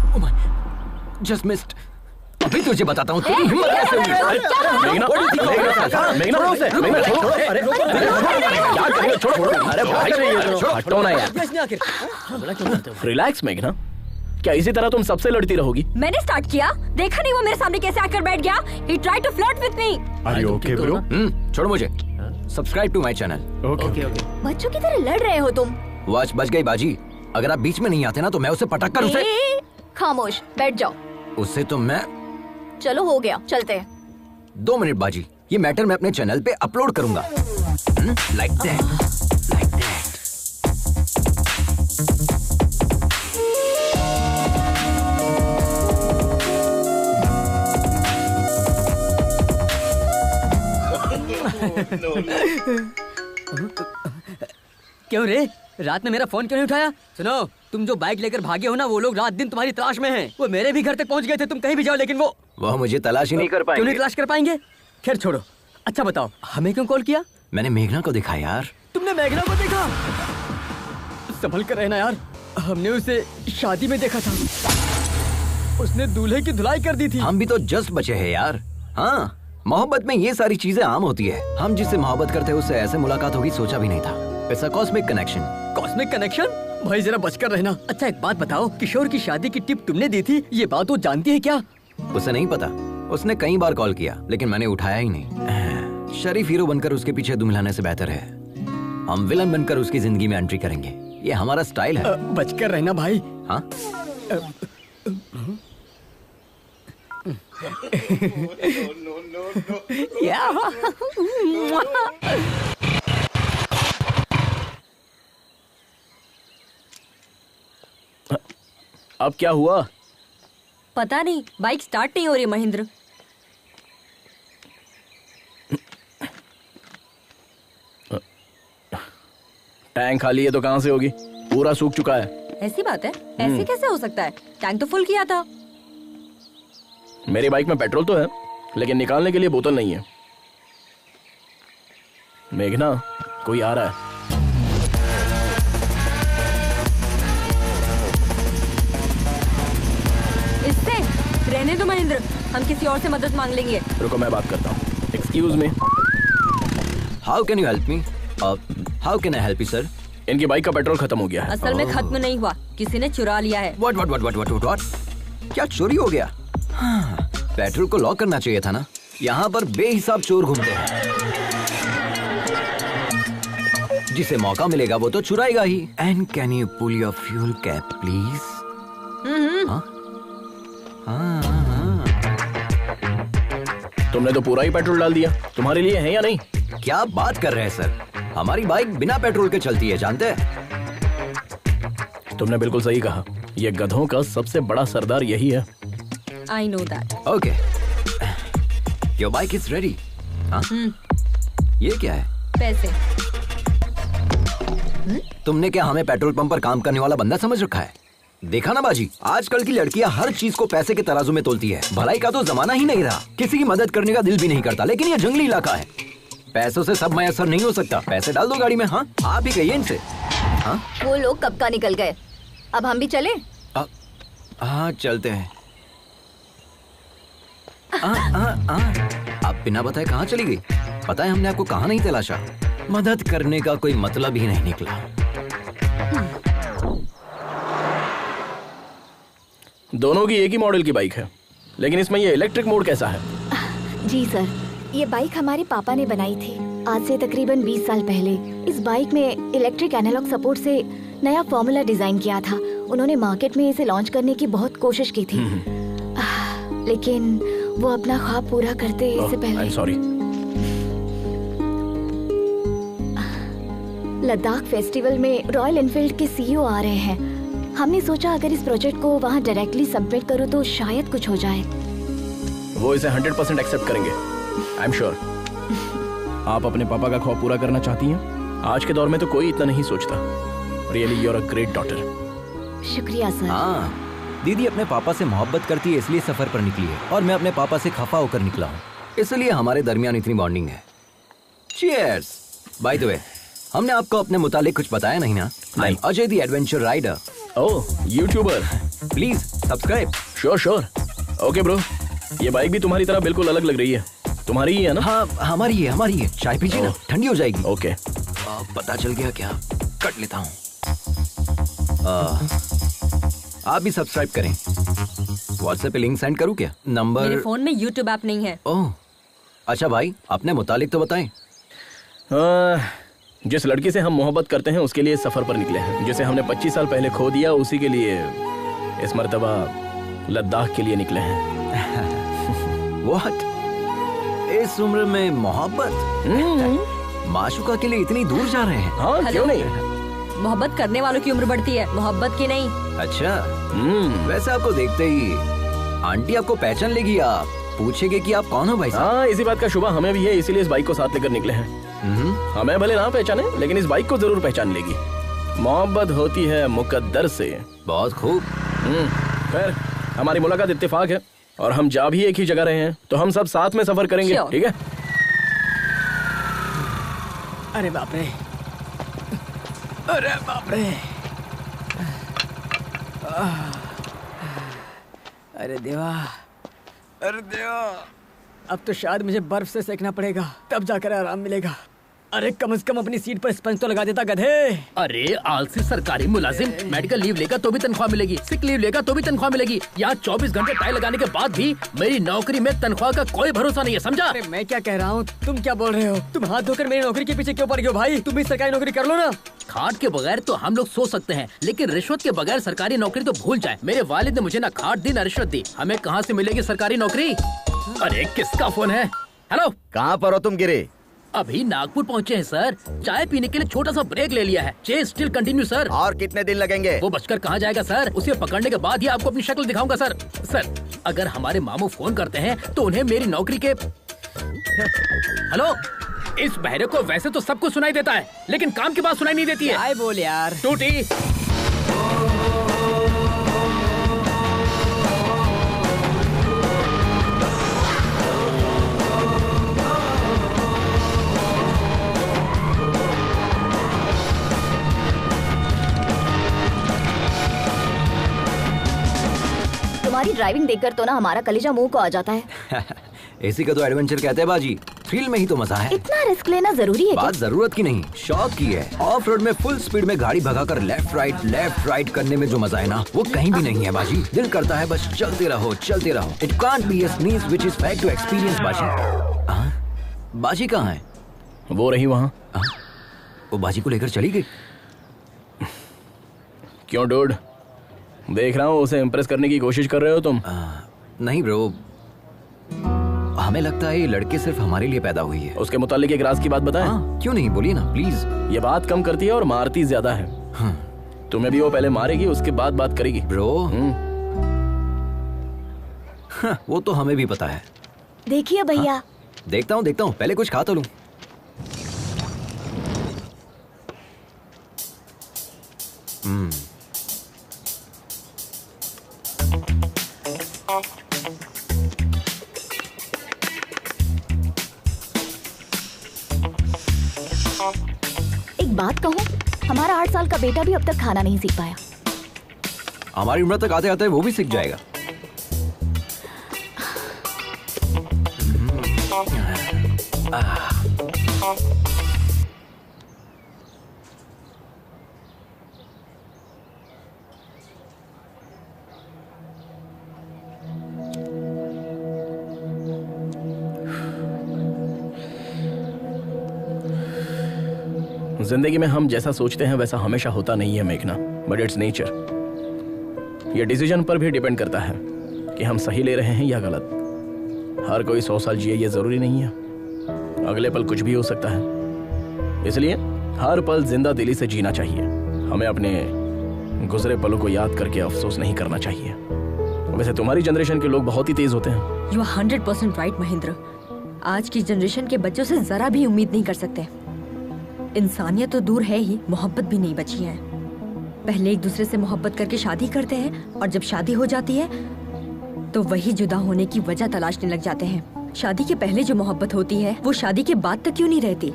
Oh my, just missed. अभी तुझे बताता हूँ तेरी हिम्मत कैसे हुई। हटो ना यार। रिलैक्स मेघना, क्या इसी तरह तुम सबसे लड़ती रहोगी? मैंने स्टार्ट किया, देखा नहीं वो मेरे सामने कैसे आकर बैठ गया। He tried to flirt with me. Are you okay, bro? छोड़ो मुझे। Subscribe to my channel. Okay. बच्चों की तरह लड़ रहे हो तुम। वॉच बच गई बाजी। अगर आप बीच में नहीं आते ना तो मैं उसे पटक कर उसे। खामोश बैठ जाओ। उससे तो मैं। चलो हो गया, चलते हैं। 2 मिनट बाजी, ये मैटर मैं अपने चैनल पे अपलोड करूंगा। Like that, like that. क्यों रे, रात में मेरा फोन क्यों नहीं उठाया? सुनो, तुम जो बाइक लेकर भागे हो ना, वो लोग रात दिन तुम्हारी तलाश में हैं। वो मेरे भी घर तक पहुंच गए थे, तुम कहीं भी जाओ, लेकिन वो मुझे तलाश ही नहीं कर क्यों पाएंगे। नहीं तलाश कर पाएंगे? खैर छोड़ो, अच्छा बताओ, हमें क्यों कॉल किया? मैंने मेघना को देखा यार। तुमने मेघना को देखा? संभल कर रहना यार, हमने उसे शादी में देखा था। उसने दूल्हे की धुलाई कर दी थी। हम भी तो जस्ट बचे हैं यार। हाँ, मोहब्बत में ये सारी चीजें आम होती है। हम जिससे मोहब्बत करते हैं उससे ऐसे मुलाकात होगी सोचा भी नहीं था। It's a cosmic connection. Cosmic connection? भाई जरा बचकर रहना। अच्छा एक बात बताओ, किशोर की शादी की टिप तुमने दी थी, ये बात वो जानती है क्या? उसे नहीं पता। उसने कई बार कॉल किया लेकिन मैंने उठाया ही नहीं। शरीफ हीरो बनकर उसके पीछे दुम हिलाने से बेहतर है हम विलन बनकर उसकी जिंदगी में एंट्री करेंगे। ये हमारा स्टाइल है। बचकर रहना भाई। हाँ? अब क्या हुआ? पता नहीं, बाइक स्टार्ट नहीं हो रही महेंद्र। टैंक खाली है तो कहां से होगी? पूरा सूख चुका है। ऐसी बात है? ऐसे कैसे हो सकता है? टैंक तो फुल किया था। मेरी बाइक में पेट्रोल तो है लेकिन निकालने के लिए बोतल नहीं है। मेघना, कोई आ रहा है। इससे रहने दो महेंद्र, हम किसी और से मदद मांग लेंगे। रुको मैं बात करता हूँ। Excuse me. How can you help me? How can I help you sir? इनकी बाइक का पेट्रोल खत्म हो गया है। असल में खत्म नहीं हुआ, किसी ने चुरा लिया है। व्हाट? क्या चोरी हो गया? हाँ, पेट्रोल को लॉक करना चाहिए था ना। यहाँ पर बेहिसाब चोर घूमते हैं। जिसे मौका मिलेगा वो तो चुराएगा ही। And can you pull your fuel cap please? तुमने तो पूरा ही पेट्रोल डाल दिया। तुम्हारे लिए है या नहीं? क्या बात कर रहे हैं सर, हमारी बाइक बिना पेट्रोल के चलती है, जानते हैं? तुमने बिल्कुल सही कहा, ये गधों का सबसे बड़ा सरदार यही है। I know that. Okay, your bike is ready. ये क्या है? पैसे। तुमने क्या हमें पेट्रोल पंप पर काम करने वाला बंदा समझ रखा है? देखा ना बाजी, आजकल की लड़कियां हर चीज को पैसे के तराजू में तोलती है। भलाई का तो जमाना ही नहीं रहा, किसी की मदद करने का दिल भी नहीं करता। लेकिन ये जंगली इलाका है, पैसों से सब मैसर नहीं हो सकता। पैसे डाल दो गाड़ी में। हाँ, आप ही कहिए इनसे। हाँ, वो लोग कब का निकल गए, अब हम भी चले? हाँ चलते हैं। आप बिना बताए कहाँ चली गई? पता है हमने आपको कहाँ नहीं तलाशा। मदद करने का कोई मतलब ही नहीं निकला। दोनों की एक ही मॉडल की बाइक है, लेकिन इसमें ये इलेक्ट्रिक मोड कैसा है? जी सर, ये बाइक हमारे पापा ने बनाई थी आज से तकरीबन 20 साल पहले। इस बाइक में इलेक्ट्रिक एनालॉग सपोर्ट से नया फॉर्मूला डिजाइन किया था। उन्होंने मार्केट में इसे लॉन्च करने की बहुत कोशिश की थी, लेकिन वो अपना ख्वाब पूरा करते इससे पहले। सॉरी। लद्दाख फेस्टिवल में रॉयल एनफील्ड के सीईओ आ रहे हैं। हमने सोचा अगर इस प्रोजेक्ट को वहाँ डायरेक्टली सबमिट करो तो शायद कुछ हो जाए। वो इसे 100% एक्सेप्ट करेंगे, आई एम श्योर। आप अपने पापा का ख्वाब पूरा करना चाहती हैं? आज के दौर में तो कोई इतना नहीं सोचता। Really you are a great daughter. शुक्रिया सर। हाँ, दीदी अपने पापा से मोहब्बत करती है इसलिए सफर पर निकली है, और मैं अपने पापा से खफा होकर निकला हूँ, इसलिए हमारे दरमियान इतनी बॉन्डिंग है। चीयर्स। बाय द वे, हमने आपको अपने मुतालिक कुछ बताया नहीं ना? I am Ajay the adventure rider. Oh, YouTuber. Please subscribe. Sure. Okay bro, ये बाइक भी तुम्हारी तरह बिल्कुल अलग लग रही है। तुम्हारी ही है ना? हाँ, हमारी है। चाय पीजिए ना, ठंडी हो जाएगी। ओके। पता चल गया क्या? कट लेता हूँ। आप भी सब्सक्राइब करें। व्हाट्सएप पे लिंक सेंड करूँ क्या? नंबर? मेरे फोन में यूट्यूब ऐप नहीं है। ओह, अच्छा भाई, अपने मुतालिक तो बताएं। जिस लड़की से हम मोहब्बत करते हैं उसके लिए सफर पर निकले हैं। जिसे हमने 25 साल पहले खो दिया, उसी के लिए इस मर्तबा लद्दाख के लिए निकले हैं। What? इस उम्र में मोहब्बत? माशुका के लिए इतनी दूर जा रहे हैं? हाँ, क्यों नहीं? मोहब्बत करने वालों की उम्र बढ़ती है, मोहब्बत की नहीं। अच्छा। वैसे आपको देखते ही आंटी आपको पहचान लेगी, आप पूछेगी कि आप कौन हो भाई साहब। हाँ, इसी बात का शुबा हमें भी है, इसीलिए इस बाइक को साथ लेकर निकले हैं। हमें भले ना पहचाने, लेकिन इस बाइक को जरूर पहचान लेगी। मोहब्बत होती है मुकद्दर से। बहुत खूब। खैर, हमारी मुलाकात इत्तेफाक है और हम जा भी एक ही जगह रहे हैं, तो हम सब साथ में सफर करेंगे, ठीक है? अरे बाप रे, अरे बाप रे, अरे देवा, अरे देवा, अब तो शायद मुझे बर्फ से सेकना पड़ेगा, तब जाकर आराम मिलेगा। अरे कम से कम अपनी सीट पर स्पंज तो लगा देता गधे। अरे आलसी सरकारी मुलाजिम, मेडिकल लीव लेगा तो भी तनख्वाह मिलेगी, सिक लीव लेगा तो भी तनख्वाह मिलेगी। यहाँ 24 घंटे टाई लगाने के बाद भी मेरी नौकरी में तनख्वाह का कोई भरोसा नहीं है, समझा? अरे मैं क्या कह रहा हूँ, तुम क्या बोल रहे हो? तुम हाथ धोकर मेरी नौकरी के पीछे क्यों पड़ गए हो भाई? तुम भी सरकारी नौकरी कर लो ना। खाट के बगैर तो हम लोग सोच सकते हैं, लेकिन रिश्वत के बगैर सरकारी नौकरी तो भूल जाए। मेरे वालिद ने मुझे ना खाट दी ना रिश्वत दी, हमें कहाँ से मिलेगी सरकारी नौकरी? अरे किसका फोन है? हेलो, कहाँ पर हो तुम गिरे? अभी नागपुर पहुँचे हैं सर, चाय पीने के लिए छोटा सा ब्रेक ले लिया है। Chase still continue sir. और कितने दिन लगेंगे? वो बचकर कहाँ जाएगा सर, उसे पकड़ने के बाद ही आपको अपनी शक्ल दिखाऊंगा सर। सर, अगर हमारे मामू फोन करते हैं तो उन्हें मेरी नौकरी के हेलो, इस बहरे को वैसे तो सब कुछ सुनाई देता है, लेकिन काम की बात सुनाई नहीं देती है। आए बोल यार टूटी। तुम्हारी ड्राइविंग देखकर तो ना हमारा कलेजा मुंह को आ जाता है। इसी का तो एडवेंचर कहते हैं बाजी, थ्रिल में ही तो मजा है। इतना रिस्क लेना जरूरी है? बात जरूरत की नहीं, शौक की है। ऑफ रोड में फुल स्पीड में गाड़ी भगाकर लेफ्ट राइट करने में जो मजा है ना, वो कहीं भी नहीं है बाजी। दिल करता है बस चलते रहो। It can't be a sneeze which is fact to experience बाजी। बाजी कहाँ है? वो रही वहाँ। वो बाजी को लेकर चली गई। क्यों डूड, देख रहा हूँ उसे इम्प्रेस करने की कोशिश कर रहे हो तुम? नहीं ब्रो, हमें लगता है ये लड़के सिर्फ हमारे लिए पैदा हुई है। उसके मुतालिक एक राज की बात बताएं? क्यों नहीं, बोलिए ना प्लीज। ये बात कम करती है और मारती ज्यादा है। तुम्हें भी वो पहले मारेगी, उसके बाद बात करेगी। ब्रो वो तो हमें भी पता है। देखिए भैया। देखता हूँ, पहले कुछ खा तो लूं। एक बात कहूँ, हमारा 8 साल का बेटा भी अब तक खाना नहीं सीख पाया। हमारी उम्र तक आते आते वो भी सीख जाएगा। जिंदगी में हम जैसा सोचते हैं वैसा हमेशा होता नहीं है मेघना, बट इट्स नेचर। ये डिसीजन पर भी डिपेंड करता है कि हम सही ले रहे हैं या गलत। हर कोई 100 साल जिए ये जरूरी नहीं है, अगले पल कुछ भी हो सकता है। इसलिए हर पल जिंदा दिली से जीना चाहिए। हमें अपने गुजरे पलों को याद करके अफसोस नहीं करना चाहिए। वैसे तुम्हारी जनरेशन के लोग बहुत ही तेज होते हैं। You are 100% right Mahendra. आज की जनरेशन के बच्चों से जरा भी उम्मीद नहीं कर सकते। इंसानियत तो दूर है ही, मोहब्बत भी नहीं बची है। पहले एक दूसरे से मोहब्बत करके शादी करते हैं और जब शादी हो जाती है तो वही जुदा होने की वजह तलाशने लग जाते हैं। शादी के पहले जो मोहब्बत होती है वो शादी के बाद तक क्यों नहीं रहती?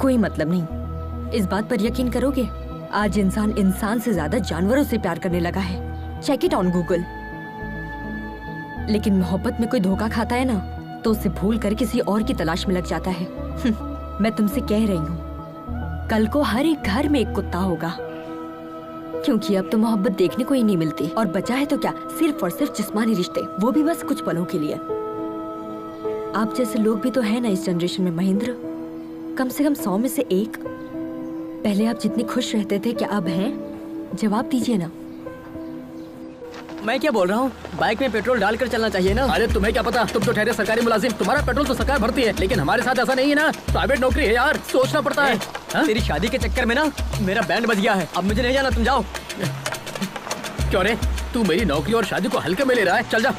कोई मतलब नहीं। इस बात पर यकीन करोगे, आज इंसान से ज्यादा जानवरों से प्यार करने लगा है। Check it on Google. लेकिन मोहब्बत में कोई धोखा खाता है ना, तो उसे भूल कर किसी और की तलाश में लग जाता है। मैं तुमसे कह रही हूँ, कल को हर एक घर में एक कुत्ता होगा, क्योंकि अब तो मोहब्बत देखने को ही नहीं मिलती। और बचा है तो क्या, सिर्फ और सिर्फ जिस्मानी रिश्ते, वो भी बस कुछ पलों के लिए। आप जैसे लोग भी तो है ना इस जनरेशन में महेंद्र, कम से कम 100 में से एक। पहले आप जितने खुश रहते थे, क्या अब हैं? जवाब दीजिए ना। मैं क्या बोल रहा हूँ, बाइक में पेट्रोल डालकर चलना चाहिए ना। अरे तुम्हें क्या पता, तुम तो ठहरे सरकारी मुलाजिम, तुम्हारा पेट्रोल तो सरकार भरती है, लेकिन हमारे साथ ऐसा नहीं है ना। प्राइवेट नौकरी है यार, सोचना पड़ता है। तेरी शादी के चक्कर में ना मेरा बैंड बज गया है, अब मुझे नहीं जाना, तुम जाओ। क्यों रे, तू मेरी नौकरी और शादी को हल्के में ले रहा है? चल जा।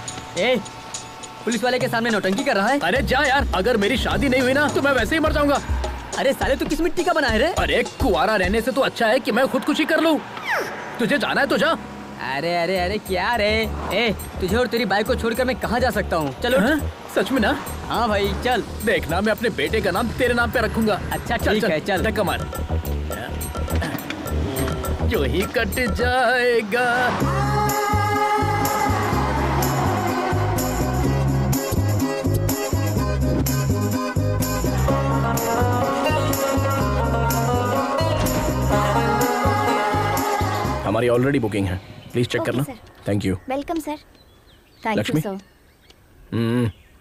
पुलिस वाले के सामने नौटंकी कर रहा है। अरे जा यार, अगर मेरी शादी नहीं हुई ना तो मैं वैसे ही मर जाऊंगा। अरे साले तू किस मिट्टी का बना है रे? अरे कुआरा रहने से तो अच्छा है कि मैं खुदकुशी कर लूं। तुझे जाना है तो जा। अरे अरे अरे क्या रे, तुझे और तेरी बाइक को छोड़कर मैं कहाँ जा सकता हूँ? चलो। सच में ना? हाँ भाई चल। देखना, मैं अपने बेटे का नाम तेरे नाम पे रखूंगा। अच्छा ठीक है, चल। धक्का मार। जो ही कट जाएगा। हमारी ऑलरेडी बुकिंग है, प्लीज चेक करना। Thank you. Welcome sir. Thank you Lakshmi. Sir.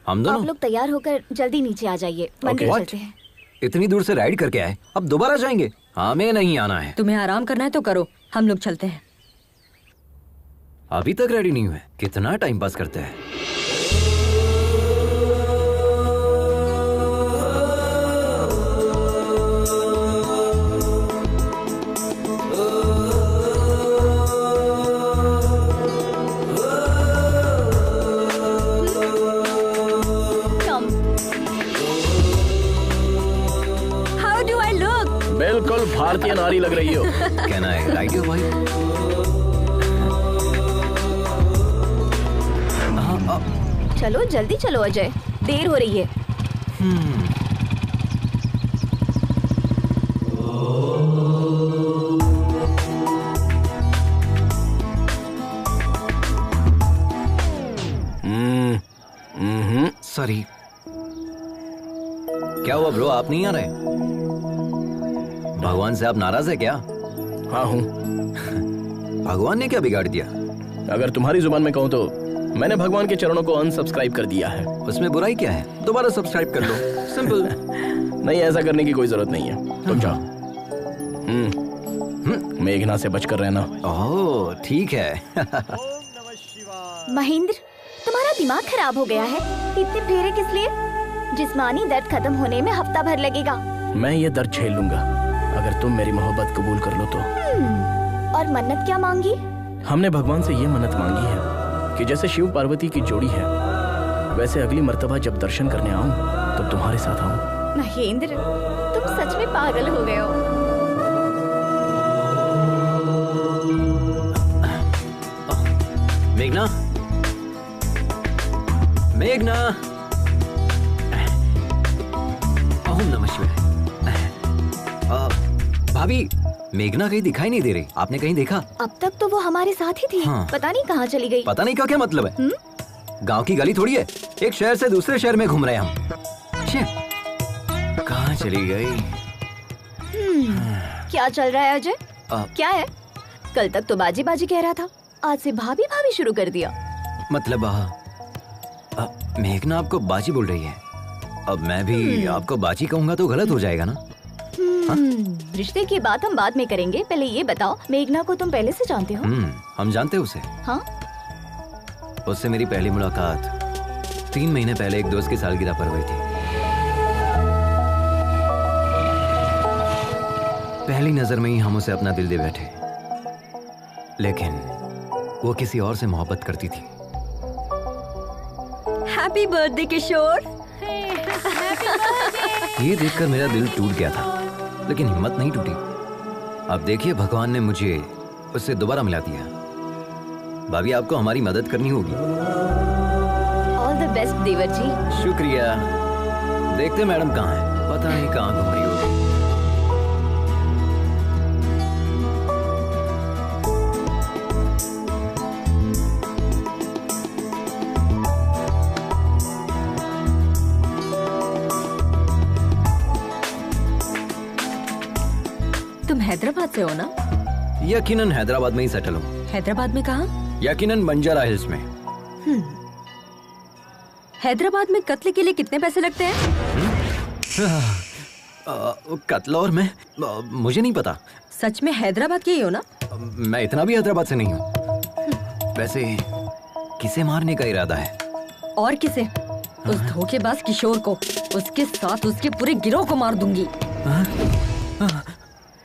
हम दोनों आप लोग तैयार होकर जल्दी नीचे आ जाइए, मंदिर चलते हैं। इतनी दूर से राइड करके आए, अब दोबारा जाएंगे? हमें नहीं आना है। तुम्हें आराम करना है तो करो, हम लोग चलते हैं। अभी तक रेडी नहीं हुए, कितना टाइम पास करते हैं। बिल्कुल भारतीय नारी लग रही हो। कहना है राइट हो भाई। चलो जल्दी चलो अजय, देर हो रही है। सॉरी। क्या हुआ ब्रो, आप नहीं आ रहे? भगवान से आप नाराज है क्या? हाँ हूँ। भगवान ने क्या बिगाड़ दिया? अगर तुम्हारी जुबान में कहूँ तो मैंने भगवान के चरणों को अनसब्सक्राइब कर दिया है। उसमें बुराई क्या है? दोबारा सब्सक्राइब कर लो, सिंपल। नहीं, ऐसा करने की कोई जरूरत नहीं है, तुम जाओ। मेघना से बचकर रहना। ओह ठीक है। महेंद्र, तुम्हारा दिमाग खराब हो गया है। इतने फेरे किस लिए? जिस्मानी दर्द खत्म होने में हफ्ता भर लगेगा। मैं ये दर्द झेल लूंगा अगर तुम मेरी मोहब्बत कबूल कर लो तो। और मन्नत क्या मांगी? हमने भगवान से ये मन्नत मांगी है कि जैसे शिव पार्वती की जोड़ी है, वैसे अगली मर्तबा जब दर्शन करने आऊं तो तुम्हारे साथ आऊं। महेंद्र, तुम सच में पागल हो गए हो। मेघना, मेघना, ओम नमः शिवाय। भाभी, मेघना कहीं दिखाई नहीं दे रही, आपने कहीं देखा? अब तक तो वो हमारे साथ ही थी। हाँ। पता नहीं कहाँ चली गई। पता नहीं का क्या मतलब है? गांव की गली थोड़ी है, एक शहर से दूसरे शहर में घूम रहे हैं हम। कहाँ चली गई? क्या चल रहा है अजय? क्या है? कल तक तो बाजी बाजी कह रहा था, आज से भाभी भाभी शुरू कर दिया। मतलब मेघना आपको बाजी बोल रही है, अब मैं भी आपको बाजी कहूंगा तो गलत हो जाएगा ना? रिश्ते की बात हम बाद में करेंगे, पहले ये बताओ मेघना को तुम पहले से जानते हो? हम जानते हैं उसे। हाँ? उससे मेरी पहली मुलाकात 3 महीने पहले एक दोस्त की सालगिरह पर हुई थी। पहली नजर में ही हम उसे अपना दिल दे बैठे, लेकिन वो किसी और से मोहब्बत करती थी। हैप्पी बर्थडे किशोर। ये देखकर मेरा दिल टूट गया था, लेकिन हिम्मत नहीं टूटी। अब देखिए, भगवान ने मुझे उससे दोबारा मिला दिया। भाभी, आपको हमारी मदद करनी होगी। ऑल द बेस्ट देवर जी। शुक्रिया। देखते मैडम कहाँ है, पता नहीं कहाँ घूम रही होगी। तुम हैदराबाद से हो ना? यकीनन हैदराबाद में ही सेटल हूँ। हैदराबाद में कहाँ? यकीनन बंजारा हिल्स में। हैदराबाद में कत्ल के लिए कितने पैसे लगते हैं? कत्ल और मैं मुझे नहीं पता। सच में हैदराबाद के ही हो ना? मैं इतना भी हैदराबाद से नहीं हूँ। वैसे किसे मारने का इरादा है? और किसे? उस धोखेबाज किशोर को, उसके साथ उसके पूरे गिरोह को मार दूंगी।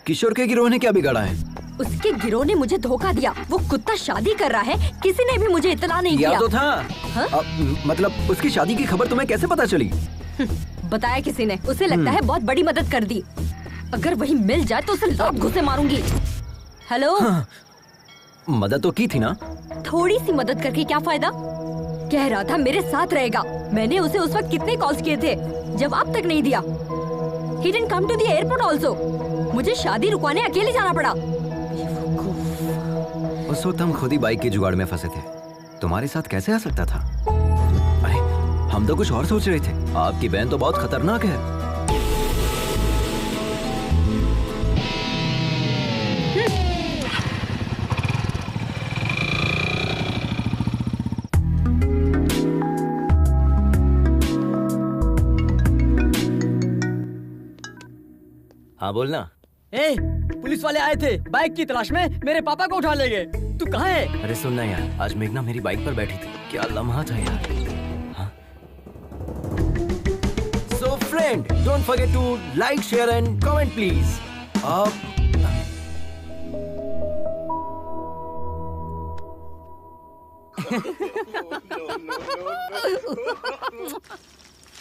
किशोर के गिरोह ने क्या बिगाड़ा है? उसके गिरोह ने मुझे धोखा दिया। वो कुत्ता शादी कर रहा है, किसी ने भी मुझे इतला नहीं दिया। तो था। मतलब उसकी शादी की खबर तुम्हें कैसे पता चली? बताया किसी ने। उसे लगता है बहुत बड़ी मदद कर दी। अगर वही मिल जाए तो उसे लात घुसे मारूंगी। हेलो? मदद तो की थी ना? थोड़ी सी मदद करके क्या फायदा? कह रहा था मेरे साथ रहेगा। मैंने उसे उस वक्त कितने कॉल्स किए थे, जवाब तक नहीं दिया। He didn't come to the airport also. मुझे शादी रुकवाने अकेले जाना पड़ा। उस वक्त हम खुद ही बाइक के जुगाड़ में फंसे थे। तुम्हारे साथ कैसे आ सकता था? अरे हम तो कुछ और सोच रहे थे। आपकी बहन तो बहुत खतरनाक है। हाँ बोलना। ए, पुलिस वाले आए थे बाइक की तलाश में, मेरे पापा को उठा ले गए। तू कहाँ है? अरे सुनना यार, आज मेघना मेरी बाइक पर बैठी थी। क्या लम्हा था यार। हाँ? So friend, don't forget to like, share and comment please.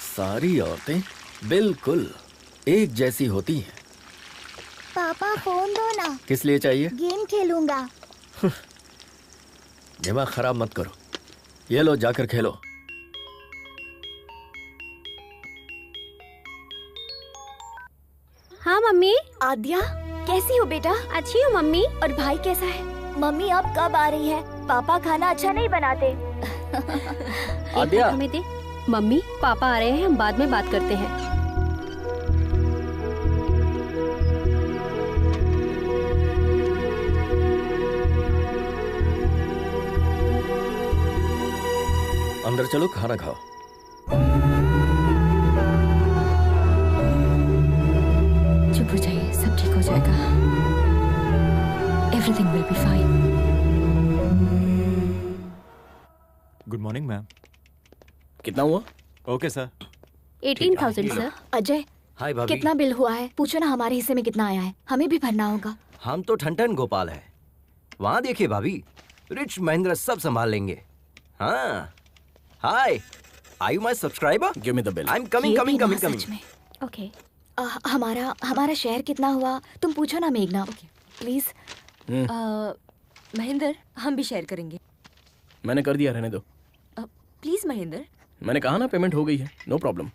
सारी औरतें बिल्कुल एक जैसी होती हैं। पापा फोन दो ना। किस लिए चाहिए? गेम खेलूंगा। दिमाग खराब मत करो। ये लो, जाकर खेलो। हाँ मम्मी। आद्या कैसी हो बेटा? अच्छी हूँ मम्मी। और भाई कैसा है? मम्मी अब कब आ रही है? पापा खाना अच्छा नहीं बनाते। आद्या। हमें दे। मम्मी पापा आ रहे हैं, हम बाद में बात करते हैं। अंदर चलो, खाना खाओ। चुप हो जाइए, सब ठीक हो जाएगा। Everything will be fine. Good morning ma'am. कितना हुआ? Okay sir. 18,000 सर। अजय, हाय भाभी। कितना बिल हुआ है? पूछो ना हमारे हिस्से में कितना आया है, हमें भी भरना होगा। हम तो ठन गोपाल है। वहाँ देखिए भाभी, रिच महेंद्र सब संभाल लेंगे। हाँ। Hi, are you my subscriber? Give me the bill. I am coming coming coming coming. सच में। ओके। हमारा शेयर कितना हुआ? तुम पूछो ना मेघना। प्लीज। महेंद्र, हम भी शेयर करेंगे। मैंने कर दिया, रहने दो। प्लीज महेंद्र। मैंने कहा ना, पेमेंट हो गई है, नो प्रॉब्लम।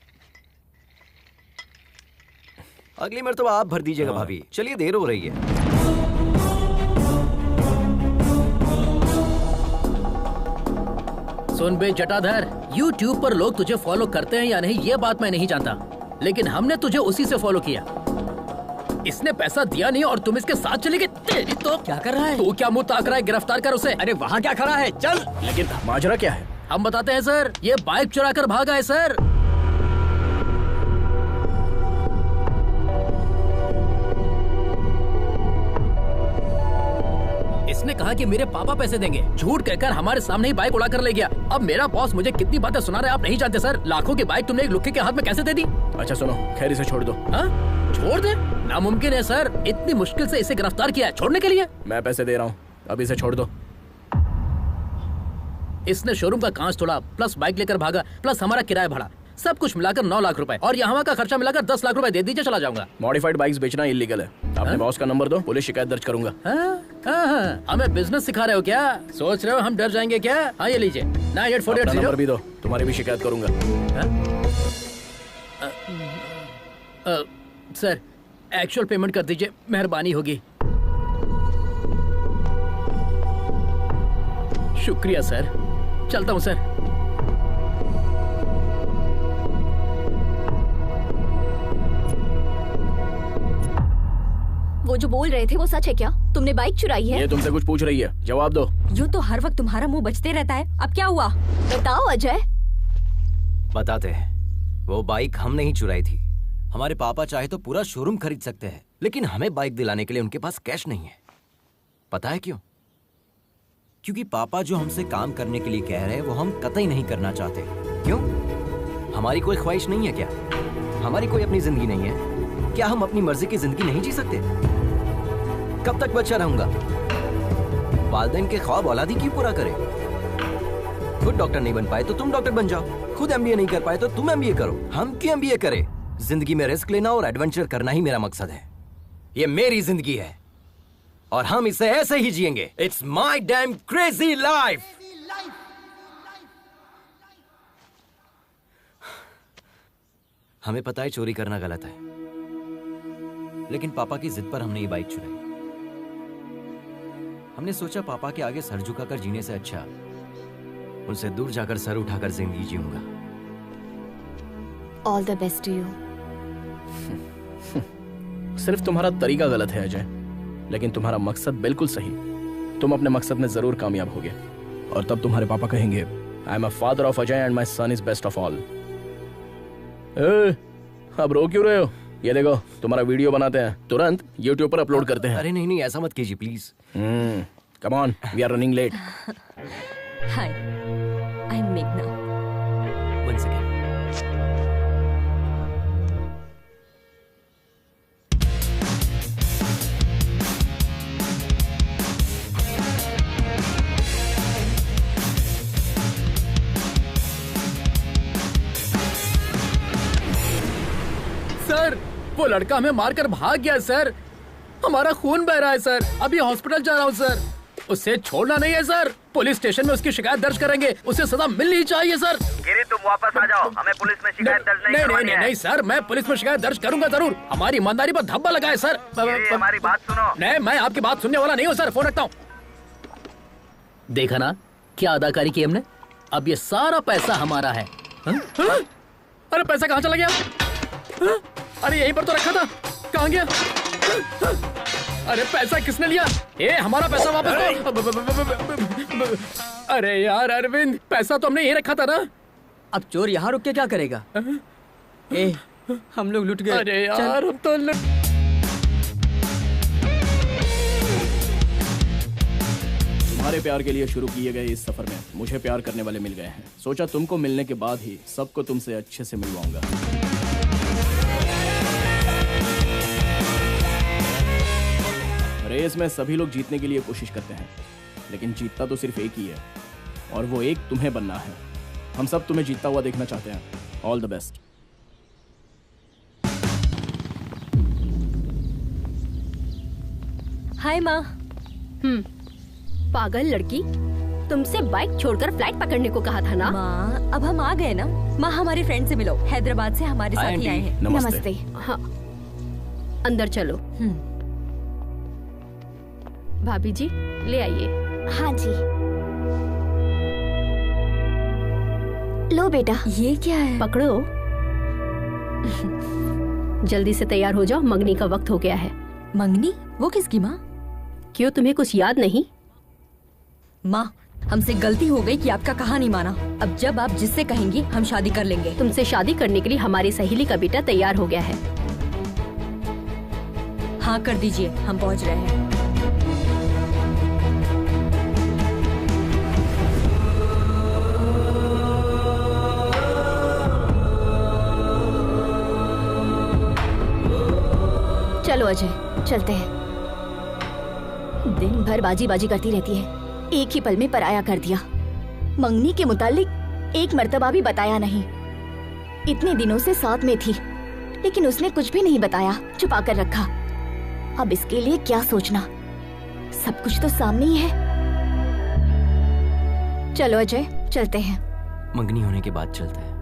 अगली मर्तबा आप भर दीजिएगा भाभी। चलिए, देर हो रही है। सुन बे जटाधर, YouTube पर लोग तुझे फॉलो करते हैं या नहीं ये बात मैं नहीं जानता, लेकिन हमने तुझे उसी से फॉलो किया। इसने पैसा दिया नहीं और तुम इसके साथ चले गए। तेरी तो क्या कर रहा है? तू क्या मुंह ताक रहा है? गिरफ्तार कर उसे। अरे वहाँ क्या खड़ा है? चल। लेकिन माजरा क्या है? हम बताते हैं सर। ये बाइक चुरा कर भागा है सर। उसने कहा कि मेरे पापा पैसे देंगे। झूठ कहकर हमारे सामने ही बाइक उड़ा कर ले गया। अब मेरा बॉस मुझे कितनी बातें सुना रहा है आप नहीं जानते सर। लाखों की बाइक तुमने एक लुक्के के हाथ में कैसे दे दी? अच्छा सुनो, खैर इसे छोड़ दो। हाँ? छोड़ दे? नामुमकिन है सर, इतनी मुश्किल से इसे गिरफ्तार किया है, छोड़ने के लिए? मैं पैसे दे रहा हूँ, अब इसे छोड़ दो। इसने शोरूम का कांच तोड़ा, प्लस बाइक लेकर भागा, प्लस हमारा किराया भाड़ा, सब कुछ मिलाकर 9 लाख रुपए, और यहाँ का खर्चा मिलाकर 10 लाख रुपए दे दीजिए, चला जाऊंगा। मॉडिफाइड बाइक्स बेचना इलीगल है। अपने बॉस का नंबर दो, पुलिस शिकायत दर्ज करूंगा। हमें बिजनेस सिखा रहे हो क्या? सोच रहे हो हम डर जाएंगे क्या? हाँ ये लीजिए 9848 नंबर भी दो, तुम्हारी भी शिकायत करूंगा। सर एक्चुअल पेमेंट कर दीजिए, मेहरबानी होगी। शुक्रिया सर, चलता हूँ सर। वो जो बोल रहे थे वो सच है क्या? तुमने बाइक चुराई है? ये तुमसे कुछ पूछ रही है, जवाब दो। यूँ तो हर वक्त तुम्हारा मुंह बचते रहता है, अब क्या हुआ? बताओ अजय। बताते हैं। वो बाइक हम नहीं चुराई थी। हमारे पापा चाहे तो पूरा शोरूम खरीद सकते हैं, लेकिन हमें बाइक दिलाने के लिए उनके पास कैश नहीं है। पता है क्यों? क्योंकि पापा जो हमसे काम करने के लिए कह रहे हैं वो हम कतई नहीं करना चाहते। क्यों? हमारी कोई ख्वाहिश नहीं है क्या? हमारी कोई अपनी जिंदगी नहीं है क्या? हम अपनी मर्जी की जिंदगी नहीं जी सकते? कब तक बच्चा रहूंगा? वालिदैन के ख्वाब औलादी क्यों पूरा करे? खुद डॉक्टर नहीं बन पाए तो तुम डॉक्टर बन जाओ, खुद एमबीए नहीं कर पाए तो तुम एमबीए करो, हम क्यों एमबीए करें? जिंदगी में रिस्क लेना और एडवेंचर करना ही मेरा मकसद है। ये मेरी जिंदगी है और हम इसे ऐसे ही जिएंगे। It's my dam crazy life. हमें पता है चोरी करना गलत है, लेकिन पापा की जिद पर हमने ये बाइक चुराई। हमने सोचा पापा के आगे सर झुकाकर जीने से अच्छा उनसे दूर जाकर सर उठाकर जिंदगी जीऊंगा। All the best to you. सिर्फ तुम्हारा तरीका गलत है अजय, लेकिन तुम्हारा मकसद बिल्कुल सही। तुम अपने मकसद में जरूर कामयाब होगे और तब तुम्हारे पापा कहेंगे I am a father of Ajay and my son is best of all. अब रो क्यों रहे हो? ये देखो तुम्हारा वीडियो बनाते हैं, तुरंत YouTube पर अपलोड करते हैं। अरे नहीं नहीं, ऐसा मत कीजिए please. Come on, we are running late. Hi, I am मेघना। One second. सर वो लड़का हमें मारकर भाग गया सर, हमारा खून बह रहा है सर, अभी हॉस्पिटल जा रहा हूँ सर। उसे छोड़ना नहीं है सर, पुलिस स्टेशन में उसकी शिकायत दर्ज करेंगे, उसे सजा मिलनी चाहिए सर। गिरी तुम वापस आ जाओ, हमें पुलिस में शिकायत दर्ज नहीं करवानी है। नहीं सर, मैं पुलिस में शिकायत दर्ज करूंगा जरूर, हमारी ईमानदारी पर धब्बा लगा है सर। हमारी बात सुनो। नहीं, मैं आपकी बात सुनने वाला नहीं हूँ सर, फोन रखता हूँ। देखा ना क्या अदाकारी की हमने, अब ये सारा पैसा हमारा है। अरे पैसा कहाँ चला गया? अरे यहीं पर तो रखा था, कहाँ गया? अरे पैसा किसने लिया? ए हमारा पैसा वापस दो। अरे यार अरविंद, पैसा तो हमने यहीं रखा था ना। अब चोर यहाँ रुक के क्या करेगा? ए, हम लोग लुट गए। अरे यार हम तो तुम्हारे प्यार के लिए शुरू किए गए इस सफर में मुझे प्यार करने वाले मिल गए हैं। सोचा तुमको मिलने के बाद ही सबको तुमसे अच्छे से मिलवाऊंगा। रेस में सभी लोग जीतने के लिए कोशिश करते हैं, लेकिन जीतता तो सिर्फ एक ही है और वो एक तुम्हें बनना है। हम सब तुम्हें जीतता हुआ देखना चाहते हैं। All the best. हाय माँ। पागल लड़की, तुमसे बाइक छोड़कर फ्लाइट पकड़ने को कहा था ना। माँ अब हम आ गए ना। माँ हमारे फ्रेंड से मिलो, हैदराबाद से हमारे साथ ही आए हैं। नमस्ते। हाँ अंदर चलो। भाभी जी ले आइए। हाँ जी। लो बेटा। ये क्या है? पकड़ो। जल्दी से तैयार हो जाओ, मंगनी का वक्त हो गया है। मंगनी? वो किसकी माँ? क्यों तुम्हें कुछ याद नहीं? माँ हमसे गलती हो गई कि आपका कहा नहीं माना। अब जब आप जिससे कहेंगी हम शादी कर लेंगे। तुमसे शादी करने के लिए हमारी सहेली का बेटा तैयार हो गया है। हाँ कर दीजिए, हम पहुँच रहे हैं। अजय, चलते हैं। दिन भर बाजी बाजी करती रहती है, एक ही पल में पराया कर दिया। मंगनी के मुतालिक एक मर्तबा भी बताया नहीं। इतने दिनों से साथ में थी, लेकिन उसने कुछ भी नहीं बताया, छुपा कर रखा। अब इसके लिए क्या सोचना, सब कुछ तो सामने ही है। चलो अजय, चलते हैं। मंगनी होने के बाद चलते हैं।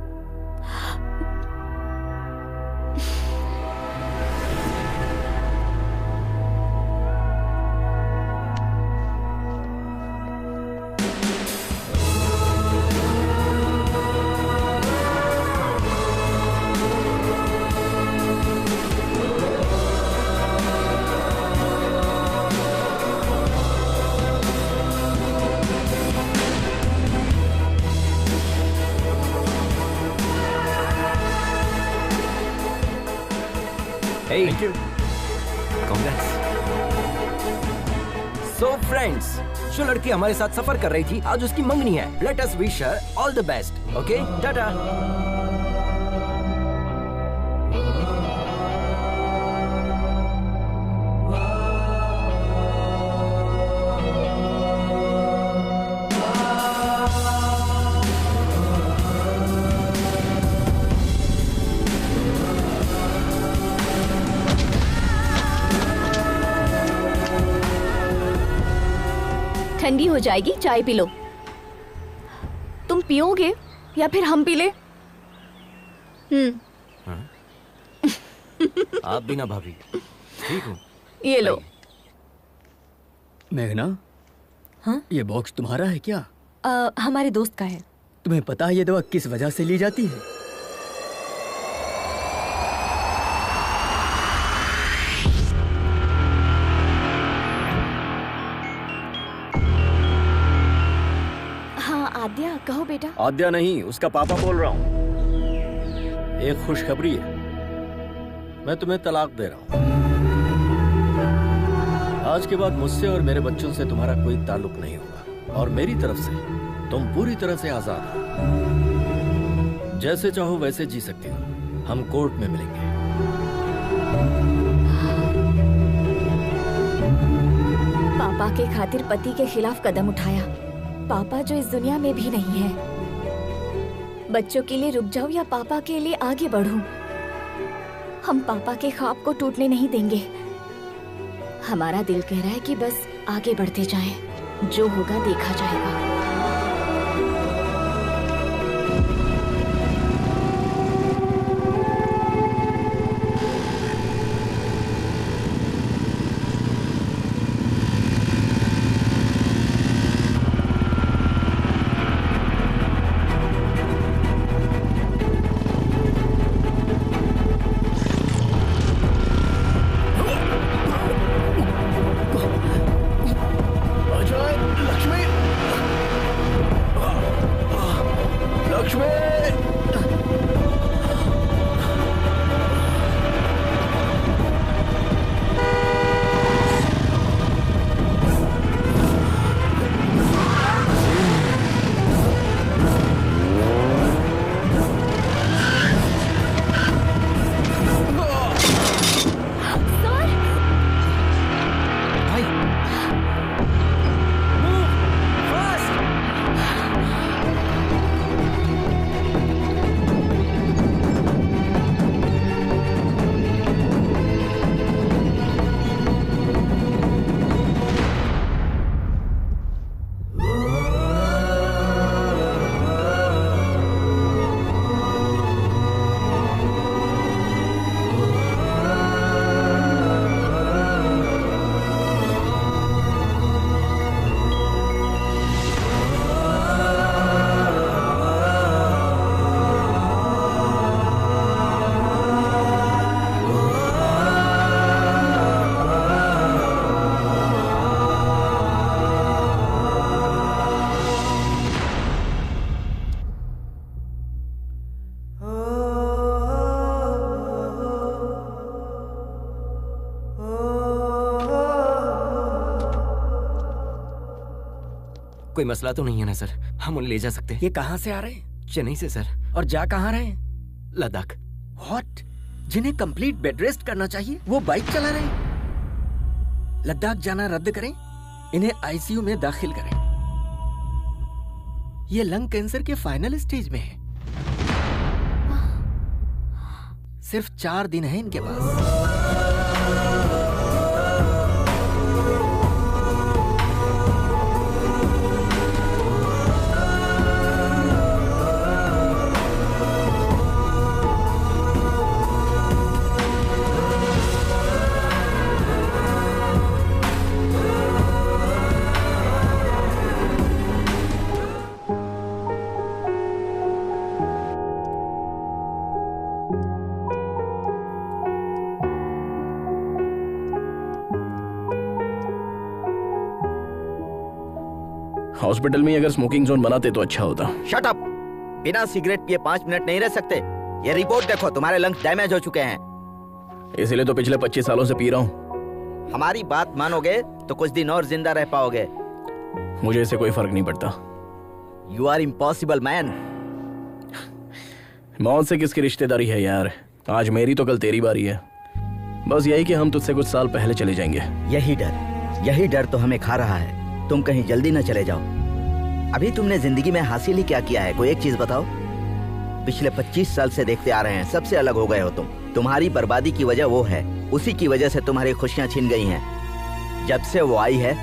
Thank you. Congrats. So friends, जो लड़की हमारे साथ सफर कर रही थी, आज उसकी मंगनी है। Let us wish her all the best. Okay? Tata. ठंडी हो जाएगी, चाय पी लो। तुम पियोगे या फिर हम पी ले? आप भी ना भाभी, ठीक हूँ। ये लो। मेघना, हाँ? ये बॉक्स तुम्हारा है क्या? हमारे दोस्त का है। तुम्हें पता है ये दवा किस वजह से ली जाती है? आद्या, कहो बेटा। आद्या नहीं, उसका पापा बोल रहा हूँ। एक खुशखबरी है, मैं तुम्हें तलाक दे रहा हूँ। आज के बाद मुझसे और मेरे बच्चों से तुम्हारा कोई ताल्लुक नहीं होगा, और मेरी तरफ से तुम पूरी तरह से आजाद हो। जैसे चाहो वैसे जी सकती हो। हम कोर्ट में मिलेंगे। पापा के खातिर पति के खिलाफ कदम उठाया। पापा जो इस दुनिया में भी नहीं है। बच्चों के लिए रुक जाऊं या पापा के लिए आगे बढ़ूं? हम पापा के ख्वाब को टूटने नहीं देंगे। हमारा दिल कह रहा है कि बस आगे बढ़ते जाएं, जो होगा देखा जाएगा। कोई मसला तो नहीं है ना सर? हम उन्हें ले जा सकते हैं। ये कहाँ से आ रहे हैं? चेन्नई से सर। और जा कहाँ रहे हैं? लद्दाख। व्हाट? जिन्हें कंप्लीट बेड रेस्ट करना चाहिए वो बाइक चला रहे हैं। लद्दाख जाना रद्द करें, इन्हें आईसीयू में दाखिल करें। ये लंग कैंसर के फाइनल स्टेज में है। सिर्फ 4 दिन है इनके पास। हॉस्पिटल में अगर स्मोकिंग जोन बनाते तो अच्छा होता। Shut up! बिना सिगरेट पिए 5 मिनट नहीं रह सकते। ये रिपोर्ट देखो, तुम्हारे लंग्स डैमेज हो चुके हैं। इसीलिए तो पिछले 25 सालों से पी रहा हूँ। हमारी बात मानोगे तो कुछ दिन और जिंदा रह पाओगे। मुझे इससे कोई फर्क नहीं पड़ता। You are impossible man. मौत से किसकी रिश्तेदारी है यार? आज मेरी तो कल तेरी बारी है। बस यही कि हम तुझसे कुछ साल पहले चले जाएंगे। यही डर तो हमें खा रहा है। तुम कहीं जल्दी न चले जाओ। अभी तुमने जिंदगी में हासिल ही क्या किया है? कोई एक चीज बताओ। पिछले 25 साल से देखते आ रहे हैं, सबसे अलग हो गए हो तुम। तुम्हारी बर्बादी की वजह वो है, उसी की वजह से तुम्हारी खुशियां छिन गई हैं। जब से वो आई है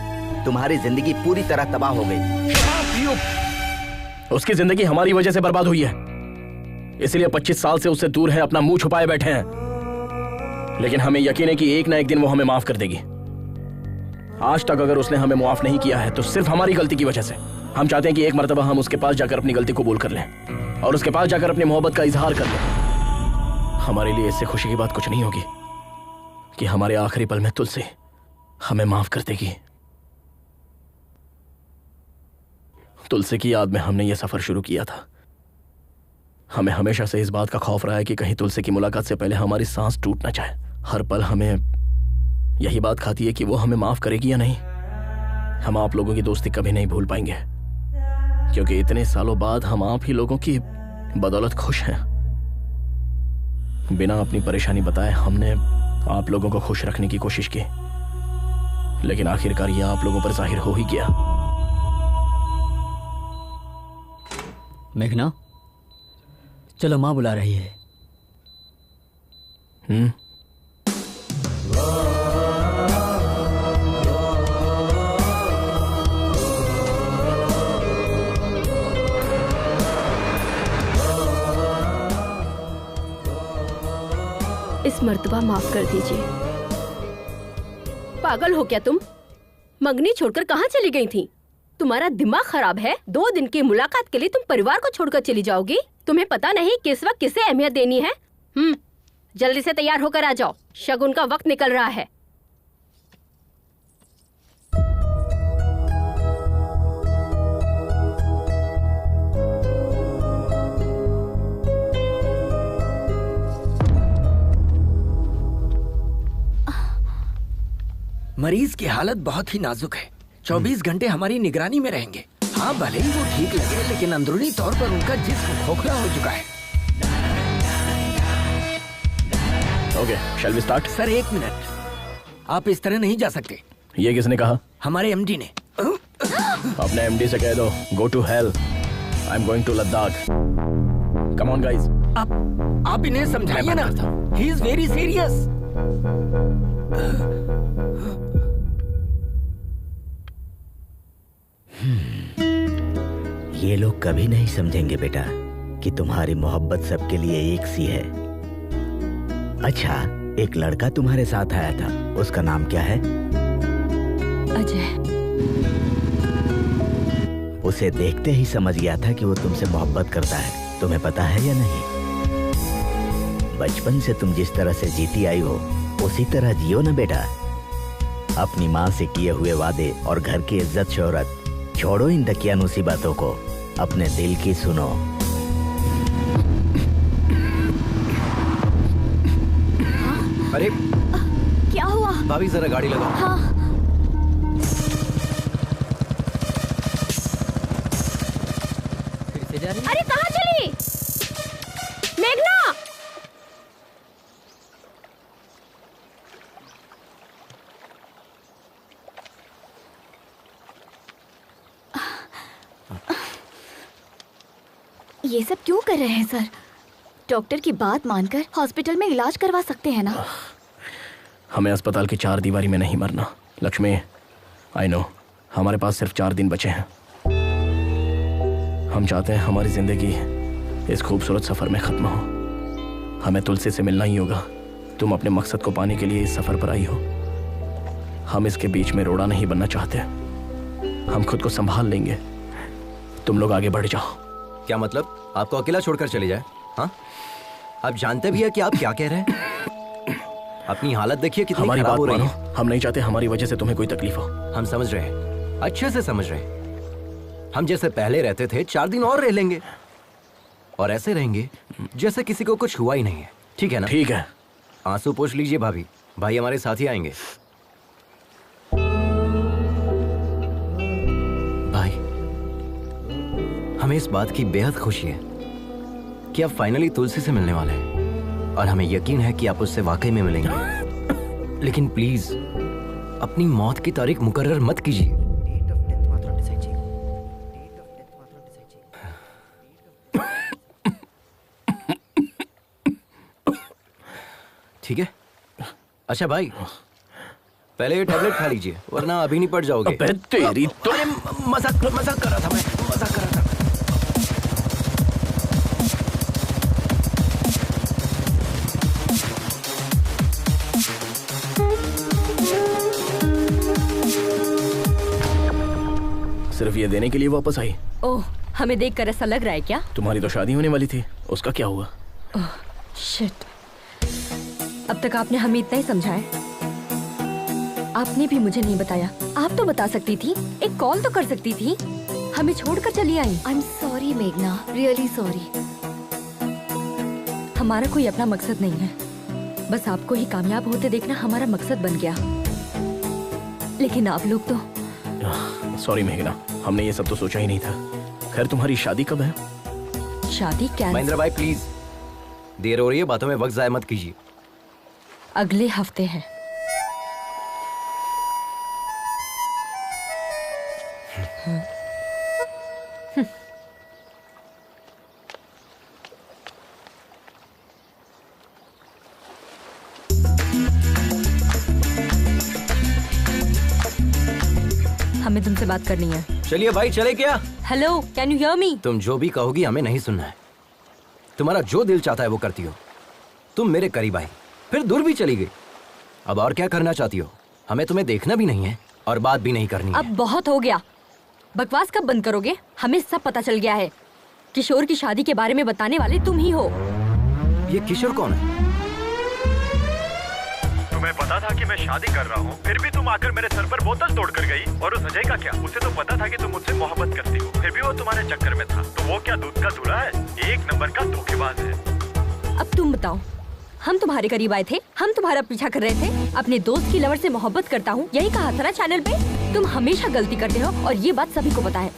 तुम्हारी जिंदगी पूरी तरह तबाह हो गई। उसकी जिंदगी हमारी वजह से बर्बाद हुई है, इसलिए 25 साल से उससे दूर है, अपना मुंह छुपाए बैठे हैं। लेकिन हमें यकीन है कि एक ना एक दिन वो हमें माफ कर देगी। आज तक अगर उसने हमें माफ नहीं किया है तो सिर्फ हमारी गलती की वजह से। हम चाहते हैं कि एक मर्तबा हम उसके पास जाकर अपनी गलती कबूल कर लें और उसके पास जाकर अपनी मोहब्बत का इजहार कर लें। हमारे लिए इससे खुशी की बात कुछ नहीं होगी कि हमारे आखिरी पल में तुलसी हमें माफ कर देगी। तुलसी की याद में हमने यह सफर शुरू किया था। हमें हमेशा से इस बात का खौफ रहा है कि कहीं तुलसी की मुलाकात से पहले हमारी सांस टूट ना जाए। हर पल हमें यही बात खाती है कि वो हमें माफ करेगी या नहीं। हम आप लोगों की दोस्ती कभी नहीं भूल पाएंगे, क्योंकि इतने सालों बाद हम आप ही लोगों की बदौलत खुश हैं। बिना अपनी परेशानी बताए हमने आप लोगों को खुश रखने की कोशिश की, लेकिन आखिरकार यह आप लोगों पर जाहिर हो ही गया। मेघना, चलो माँ बुला रही है। इस मर्तबा माफ कर दीजिए। पागल हो क्या तुम? मंगनी छोड़कर कहाँ चली गई थी? तुम्हारा दिमाग खराब है? 2 दिन की मुलाकात के लिए तुम परिवार को छोड़कर चली जाओगी? तुम्हें पता नहीं किस वक्त किसे अहमियत देनी है? जल्दी से तैयार होकर आ जाओ, शगुन का वक्त निकल रहा है। मरीज की हालत बहुत ही नाजुक है। 24 घंटे हमारी निगरानी में रहेंगे। हाँ, भले ही वो ठीक लगे, लेकिन अंदरूनी तौर पर उनका जिस्म खोखला हो चुका है। Okay, shall we start? Sir 1 minute, आप इस तरह नहीं जा सकते। ये किसने कहा? हमारे एमडी ने। अपने एमडी से कह दो, go to hell, I am going to Ladakh. Come on guys. आप इन्हें समझाइए ना, ही इज वेरी सीरियस। ये लोग कभी नहीं समझेंगे बेटा कि तुम्हारी मोहब्बत सबके लिए एक सी है। अच्छा, एक लड़का तुम्हारे साथ आया था, उसका नाम क्या है? अजय। उसे देखते ही समझ गया था कि वो तुमसे मोहब्बत करता है। तुम्हें पता है या नहीं? बचपन से तुम जिस तरह से जीती आई हो उसी तरह जियो ना बेटा। अपनी माँ से किए हुए वादे और घर की इज्जत शोहरत छोड़ो, इन दकियानूसी बातों को, अपने दिल की सुनो। अरे क्या हुआ? भाभी जरा गाड़ी लगाओ। हाँ। फिर से जा रही? अरे कहाँ चली? मेघना! ये सब क्यों कर रहे हैं सर? डॉक्टर की बात मानकर हॉस्पिटल में इलाज करवा सकते हैं ना। हमें अस्पताल की 4 दीवारी में नहीं मरना। लक्ष्मी, आई नो हमारे पास सिर्फ 4 दिन बचे हैं। हम चाहते हैं हमारी जिंदगी इस खूबसूरत सफर में खत्म हो। हमें तुलसी से मिलना ही होगा। तुम अपने मकसद को पाने के लिए इस सफर पर आई हो। हम इसके बीच में रोड़ा नहीं बनना चाहते। हम खुद को संभाल लेंगे, तुम लोग आगे बढ़ जाओ। क्या मतलब आपको अकेला छोड़कर चले जाए? हाँ, आप जानते भी है कि आप क्या कह रहे हैं? अपनी हालत देखिए कितनी हमारी खराब बात हो रही मानो। है। हम नहीं चाहते हमारी वजह से तुम्हें कोई तकलीफ हो। हम समझ रहे हैं, अच्छे से समझ रहे हैं। हम जैसे पहले रहते थे 4 दिन और रह लेंगे, और ऐसे रहेंगे जैसे किसी को कुछ हुआ ही नहीं है। ठीक है ना? ठीक है। आंसू पोंछ लीजिए भाभी, भाई हमारे साथ ही आएंगे। भाई, हमें इस बात की बेहद खुशी है कि आप फाइनली तुलसी से मिलने वाले हैं, और हमें यकीन है कि आप उससे वाकई में मिलेंगे। लेकिन प्लीज अपनी मौत की तारीख मुकर्रर मत कीजिए। ठीक है? अच्छा भाई, पहले ये टैबलेट खा लीजिए, वरना अभी नहीं पड़ जाओगे। अबे तेरी तो। अरे मजाक कर रहा था मैं, मजाक कर रहा था। सिर्फ ये देने के लिए वापस आई? ओह, हमें देखकर ऐसा लग रहा है क्या? तुम्हारी तो शादी होने वाली थी, उसका क्या हुआ? ओह शिट, अब तक आपने हमें इतना ही समझाया। आपने भी मुझे नहीं बताया। आप तो बता सकती थी, एक कॉल तो कर सकती थी। हमें छोड़कर चली आई। आई एम सॉरी मेघना, रियली सॉरी। हमारा कोई अपना मकसद नहीं है, बस आपको ही कामयाब होते देखना हमारा मकसद बन गया। लेकिन आप लोग तो। सॉरी मेघना, हमने ये सब तो सोचा ही नहीं था। खैर, तुम्हारी शादी कब है? शादी क्या? महेंद्र भाई प्लीज, देर हो रही है, बातों में वक्त जाया मत कीजिए। अगले हफ्ते है। हमें तुमसे बात करनी है। चलिए भाई, चले क्या? Hello, can you hear me? तुम जो भी कहोगी हमें नहीं सुनना है। तुम्हारा जो दिल चाहता है वो करती हो। तुम मेरे करीब आई, फिर दूर भी चली गई। अब और क्या करना चाहती हो? हमें तुम्हें देखना भी नहीं है और बात भी नहीं करनी है। अब बहुत हो गया, बकवास कब बंद करोगे? हमें सब पता चल गया है। किशोर की शादी के बारे में बताने वाले तुम ही हो। ये किशोर कौन है? तुम्हें पता था कि मैं शादी कर रहा हूँ, फिर भी तुम आकर मेरे सर पर बोतल तोड़ कर गई। और उस अजय का क्या? उसे तो पता था कि तुम मुझसे मोहब्बत करती हो, फिर भी वो तुम्हारे चक्कर में था। तो वो क्या दूध का धूला है? 1 नंबर का धोखेबाज है। अब तुम बताओ, हम तुम्हारे करीब आए थे, हम तुम्हारा पीछा कर रहे थे। अपने दोस्त की लवर से मोहब्बत करता हूँ, यही कहा था ना चैनल पे। तुम हमेशा गलती करते हो और ये बात सभी को पता है।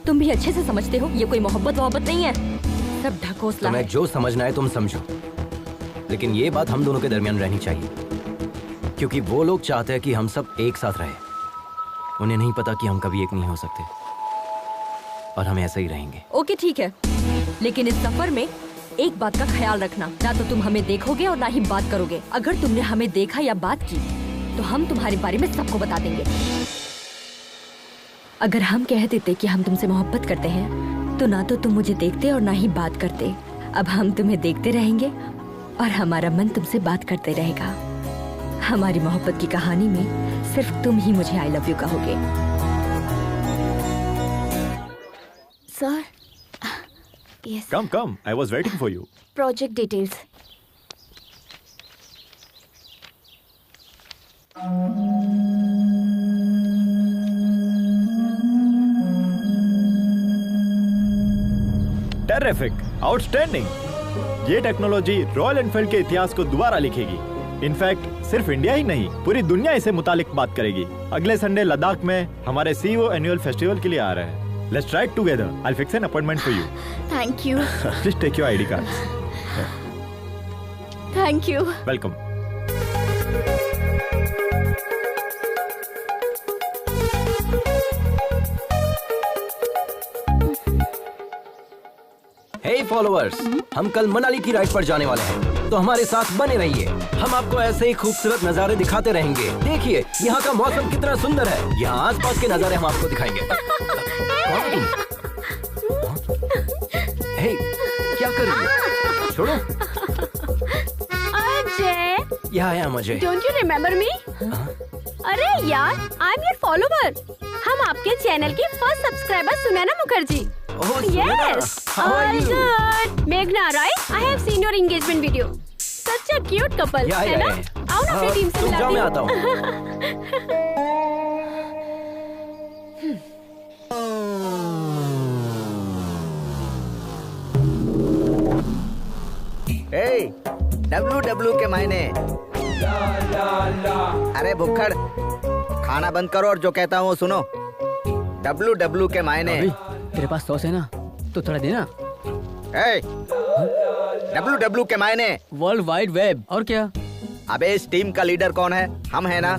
तुम भी अच्छे से समझते हो ये कोई मोहब्बत नहीं है, सब ढकोसला है। तुम्हें जो समझना है तुम समझो, लेकिन ये बात हम दोनों के दरमियान रहनी चाहिए, क्योंकि वो लोग चाहते हैं कि हम सब एक साथ रहें। उन्हें नहीं पता कि हम कभी एक नहीं हो सकते, और हम ऐसे ही रहेंगे। ओके ठीक है, लेकिन इस सफर में एक बात का ख्याल रखना, ना तो तुम हमें देखोगे और ना ही बात करोगे। अगर तुमने हमें देखा या बात की तो हम तुम्हारे बारे में सबको बता देंगे। अगर हम कह देते कि हम तुमसे मोहब्बत करते हैं तो ना तो तुम मुझे देखते और ना ही बात करते। अब हम तुम्हें देखते रहेंगे और हमारा मन तुमसे बात करते रहेगा। हमारी मोहब्बत की कहानी में सिर्फ तुम ही मुझे आई लव यू कहोगे। Sir, yes. Come, I was waiting for you. Project details. Terrific, outstanding. ये टेक्नोलॉजी रॉयल एनफील्ड के इतिहास को दोबारा लिखेगी। इनफैक्ट सिर्फ इंडिया ही नहीं, पूरी दुनिया इसे मुतालिक बात करेगी। अगले संडे लद्दाख में हमारे CEO एनुअल फेस्टिवल के लिए आ रहे हैं। Let's try it together. I'll fix an appointment for you. Thank you. Please take your ID cards. Thank you. Welcome. Hey followers, हम कल मनाली की राइड पर जाने वाले हैं, तो हमारे साथ बने रहिए। हम आपको ऐसे ही खूबसूरत नज़ारे दिखाते रहेंगे। देखिए यहाँ का मौसम कितना सुंदर है। यहाँ आसपास के नज़ारे हम आपको दिखाएंगे। हे, क्या कर रही है? छोड़ो। अजय, यहाँ आया मुझे। Don't you remember me? अरे यार, आई एम योर फॉलोवर। हम आपके चैनल की first subscriber Sunaina Mukherjee. Yes, all good. मेघना, right? I have seen your engagement video. Such a cute couple, है ना? आओ ना अपनी टीम से मिला मैं आता हूँ। Hey, WW के मायने। अरे भुक्खड़, खाना बंद करो और जो कहता हूँ सुनो। WW के मायने। तेरे पास सॉस है ना, तो थोड़ा देना। WW के मायने वर्ल्ड वाइड वेब। और क्या? अबे इस टीम का लीडर कौन है? हम है ना।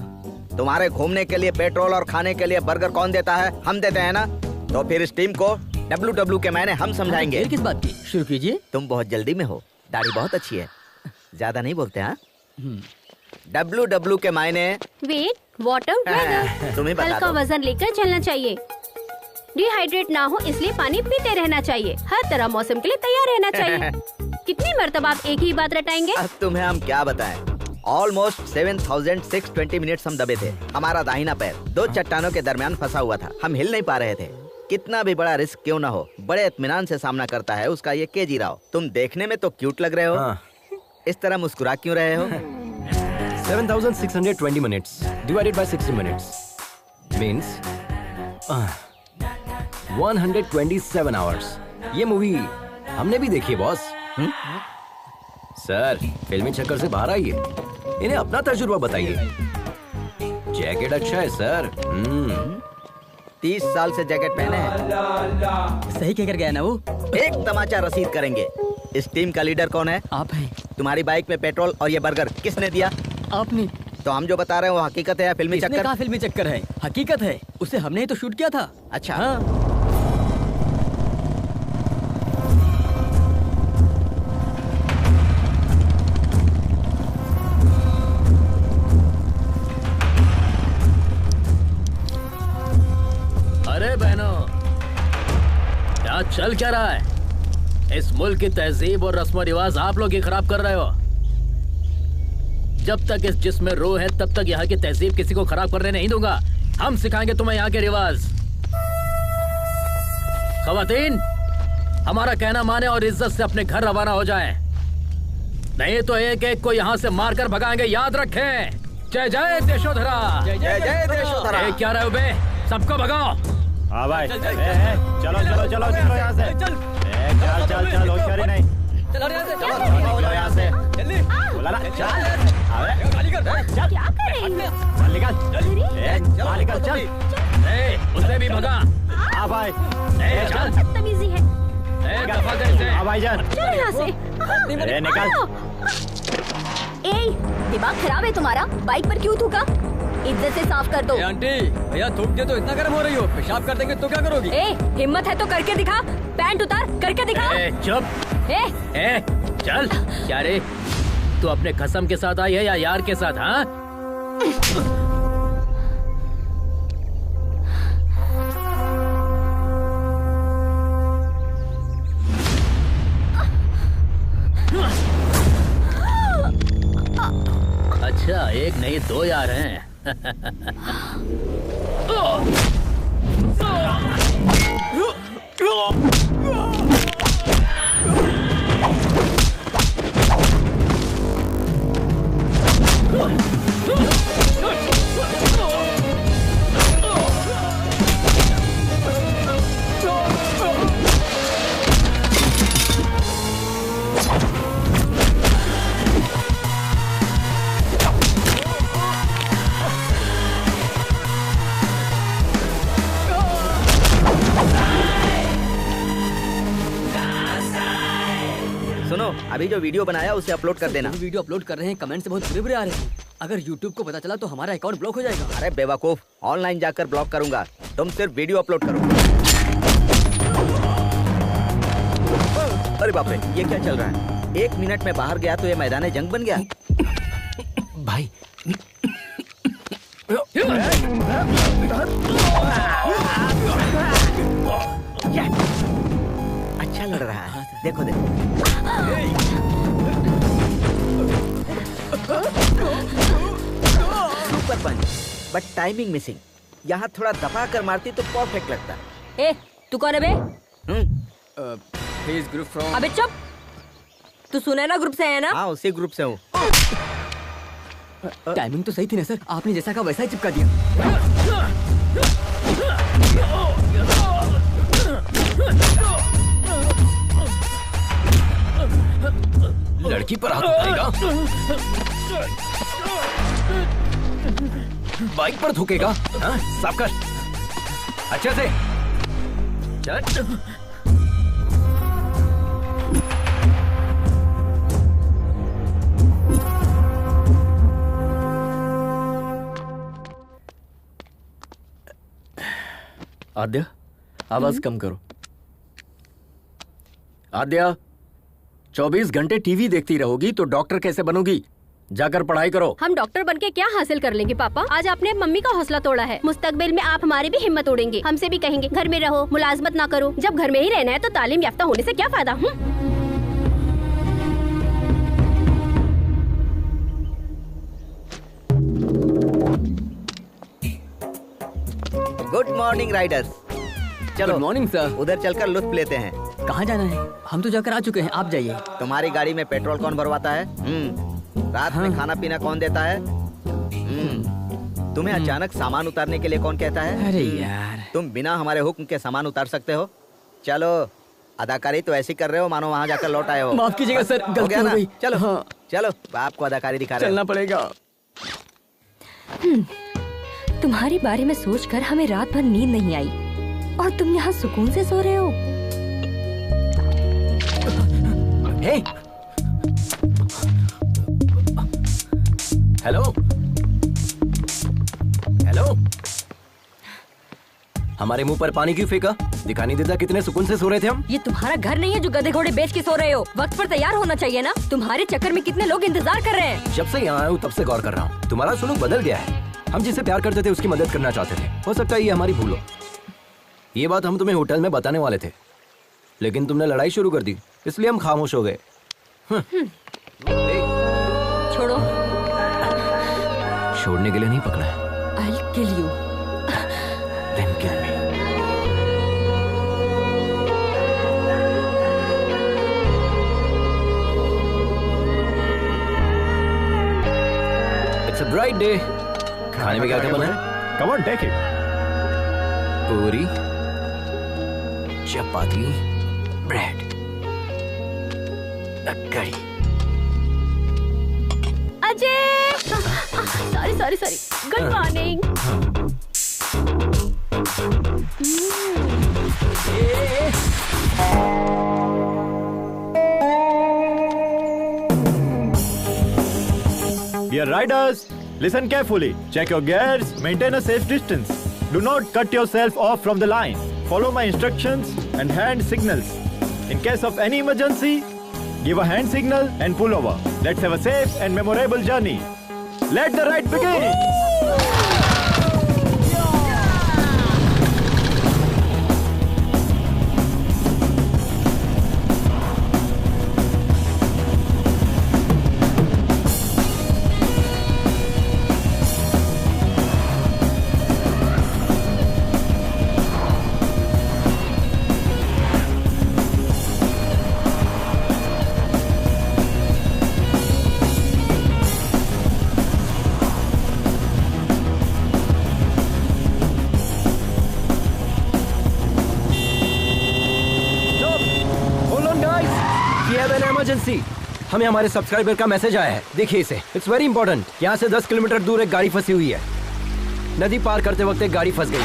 तुम्हारे घूमने के लिए पेट्रोल और खाने के लिए बर्गर कौन देता है? हम देते हैं ना। तो फिर इस टीम को WW के मायने हम समझाएंगे। किस बात की? शुरू कीजिए। तुम बहुत जल्दी में हो, दाढ़ी बहुत अच्छी है, ज्यादा नहीं बोलते हाँ? WW के मायने वेट, वाटर, वेदर। तुम्हें बता हल्का दो। वजन लेकर चलना चाहिए। डिहाइड्रेट ना हो इसलिए पानी पीते रहना चाहिए। हर तरह मौसम के लिए तैयार रहना चाहिए। कितनी मर्तबा आप एक ही बात रटाएंगे? अब तुम्हें हम क्या बताएं? ऑलमोस्ट 7620 मिनट्स हम दबे थे। हमारा दाहिना पैर 2 चट्टानों के दरमियान फंसा हुआ था। हम हिल नहीं पा रहे थे। कितना भी बड़ा रिस्क क्यों ना हो, बड़े इत्मीनान से सामना करता है उसका ये केजी राव। तुम देखने में तो क्यूट लग रहे हो। हाँ। इस तरह मुस्कुरा क्यों रहे हो? 7620 minutes divided by 60 minutes means 127 hours। ये मूवी हमने भी देखी है बॉस। सर, फिल्मी चक्कर से बाहर आइए, इन्हें अपना तजुर्बा बताइए। जैकेट अच्छा है सर। 30 साल से जैकेट पहने हैं। सही कहकर गया ना वो। एक तमाचा रसीद करेंगे। इस टीम का लीडर कौन है? आप हैं। तुम्हारी बाइक में पेट्रोल और ये बर्गर किसने दिया? आपने। तो हम जो बता रहे हैं वो हकीकत है या फिल्मी किसने चक्कर? कहा फिल्मी चक्कर है? हकीकत है, उसे हमने ही तो शूट किया था। अच्छा हाँ। अरे बहनों, क्या चल क्या रहा है? इस मुल्क की तहजीब और रस्म रिवाज आप लोग ही खराब कर रहे हो। जब तक इस जिस्म में रूह है तब तक यहाँ की तहजीब किसी को खराब करने नहीं दूंगा। हम सिखाएंगे तुम्हें यहाँ के रिवाज। खवातीन, हमारा कहना माने और इज्जत से अपने घर रवाना हो जाएं। नहीं तो एक एक को यहाँ से मारकर भगाएंगे, याद रखें। जय जय देशोधरा। जय जय देशोधरा। क्या रहे हो बे? सबको भगाओ। हाँ भाई, चलो चलो चलो चलो यहाँ से। चल चल चल, होशियारी नहीं। चलो यहाँ से। बोला ना, चल। चल। क्या करेंगे? चल निकल। चल निकल, चल। उसे भी भगा। हाँ भाई। चल। बदतमीजी है। हाँ भाईजान। चल यहाँ से। निकल। ए, दिमाग खराब है तुम्हारा? बाइक पर क्यों थूका? इज्जत से साफ कर दो। आंटी, भैया थूक दे तो इतना गर्म हो रही हो, पेशाब कर देंगे तो क्या करोगी? ए, हिम्मत है तो करके दिखा। पैंट उतार, करके दिखा। चुप। ए, चल। क्या रे, तू अपने कसम के साथ आई है या यार के साथ? हाँ, अच्छा, एक नहीं दो यार हैं। सुनो, अभी जो वीडियो बनाया उसे अपलोड कर देना। वीडियो अपलोड कर रहे हैं, कमेंट से बहुत बुरे-बुरे आ रहे हैं। अगर YouTube को पता चला तो हमारा अकाउंट ब्लॉक हो जाएगा। अरे बेवकूफ, ऑनलाइन जाकर ब्लॉक करूंगा। तुम सिर्फ वीडियो अपलोड करो। अरे बाप रे, ये क्या चल रहा है? 1 मिनट में बाहर गया तो ये मैदान जंग बन गया। भाई अच्छा लड़ रहा है, देखो देखो। Super punch, but timing missing. यहाँ थोड़ा दबा कर मारती तो परफेक्ट लगता। ए, तू कौन है बे? Group from. अबे चुप। तू सुनैना ग्रुप से है ना? हाँ, उसी ग्रुप से हूँ। टाइमिंग तो सही थी ना सर, आपने जैसा कहा वैसा ही चिपका दिया। लड़की पर हाथ उठाएगा, बाइक पर थूकेगा। हाँ, साफ कर अच्छे से। चल। आद्या, आवाज कम करो। आद्या, 24 घंटे टीवी देखती रहोगी तो डॉक्टर कैसे बनोगी? जाकर पढ़ाई करो। हम डॉक्टर बनके क्या हासिल कर लेंगे पापा? आज आपने मम्मी का हौसला तोड़ा है, मुस्तकबिल में आप हमारी भी हिम्मत तोड़ेंगे। हमसे भी कहेंगे घर में रहो, मुलाजमत ना करो। जब घर में ही रहना है तो तालीम याफ्ता होने से क्या फायदा? Good morning riders. चलो। Good morning sir. उधर चलकर लुत्फ लेते हैं। कहाँ जाना है? हम तो जाकर आ चुके हैं, आप जाइए। तुम्हारी गाड़ी में पेट्रोल कौन भरवाता है? रात में खाना पीना कौन देता है? तुम्हें अचानक सामान उतारने के लिए कौन कहता है? अरे यार, तुम बिना हमारे हुक्म के सामान उतार सकते हो? चलो, अदाकारी तो ऐसी कर रहे हो मानो वहाँ जाकर लौट आए हो। माफ कीजिएगा सर, गलती हो गई। चलो हाँ। चलो, बाप को अदाकारी दिखा रहे हो। चलना पड़ेगा। तुम्हारे बारे में सोचकर हमें रात भर नींद नहीं आई और तुम यहाँ सुकून से सो रहे हो। हे, हेलो हेलो, हमारे मुंह पर पानी क्यों फेंका? दिखाई नहीं देता कितने सुकून से सो रहे थे हम? ये तुम्हारा घर नहीं है जो गधे घोड़े बेच के सो रहे हो। वक्त पर तैयार होना चाहिए ना। तुम्हारे चक्कर में कितने लोग इंतजार कर रहे हैं। जब से यहाँ आया हूँ तब से गौर कर रहा हूँ, तुम्हारा सुलूक बदल गया है। हम जिसे प्यार करते थे उसकी मदद करना चाहते थे। हो सकता है ये हमारी भूल हो। ये बात हम तुम्हें होटल में बताने वाले थे, लेकिन तुमने लड़ाई शुरू कर दी, इसलिए हम खामोश हो गए। छोड़ो। छोड़ने के लिए नहीं पकड़ा है। I'll kill you. Then kill me. It's a bright day. खाने में क्या क्या बना है? Come on, take it. Puri, chapati, bread, kadhi. Ajay, sorry good morning. Dear riders, listen carefully. Check your gears. Maintain a safe distance. Do not cut yourself off from the line. Follow my instructions and hand signals. In case of any emergency, give a hand signal and pull over. Let's have a safe and memorable journey. Let the ride begin. Emergency, हमें हमारे subscriber का message आया है। देखिए इसे, it's very important. यहाँ से 10 kilometre दूर एक गाड़ी फंसी हुई है। नदी पार करते वक्त एक गाड़ी फंस गई।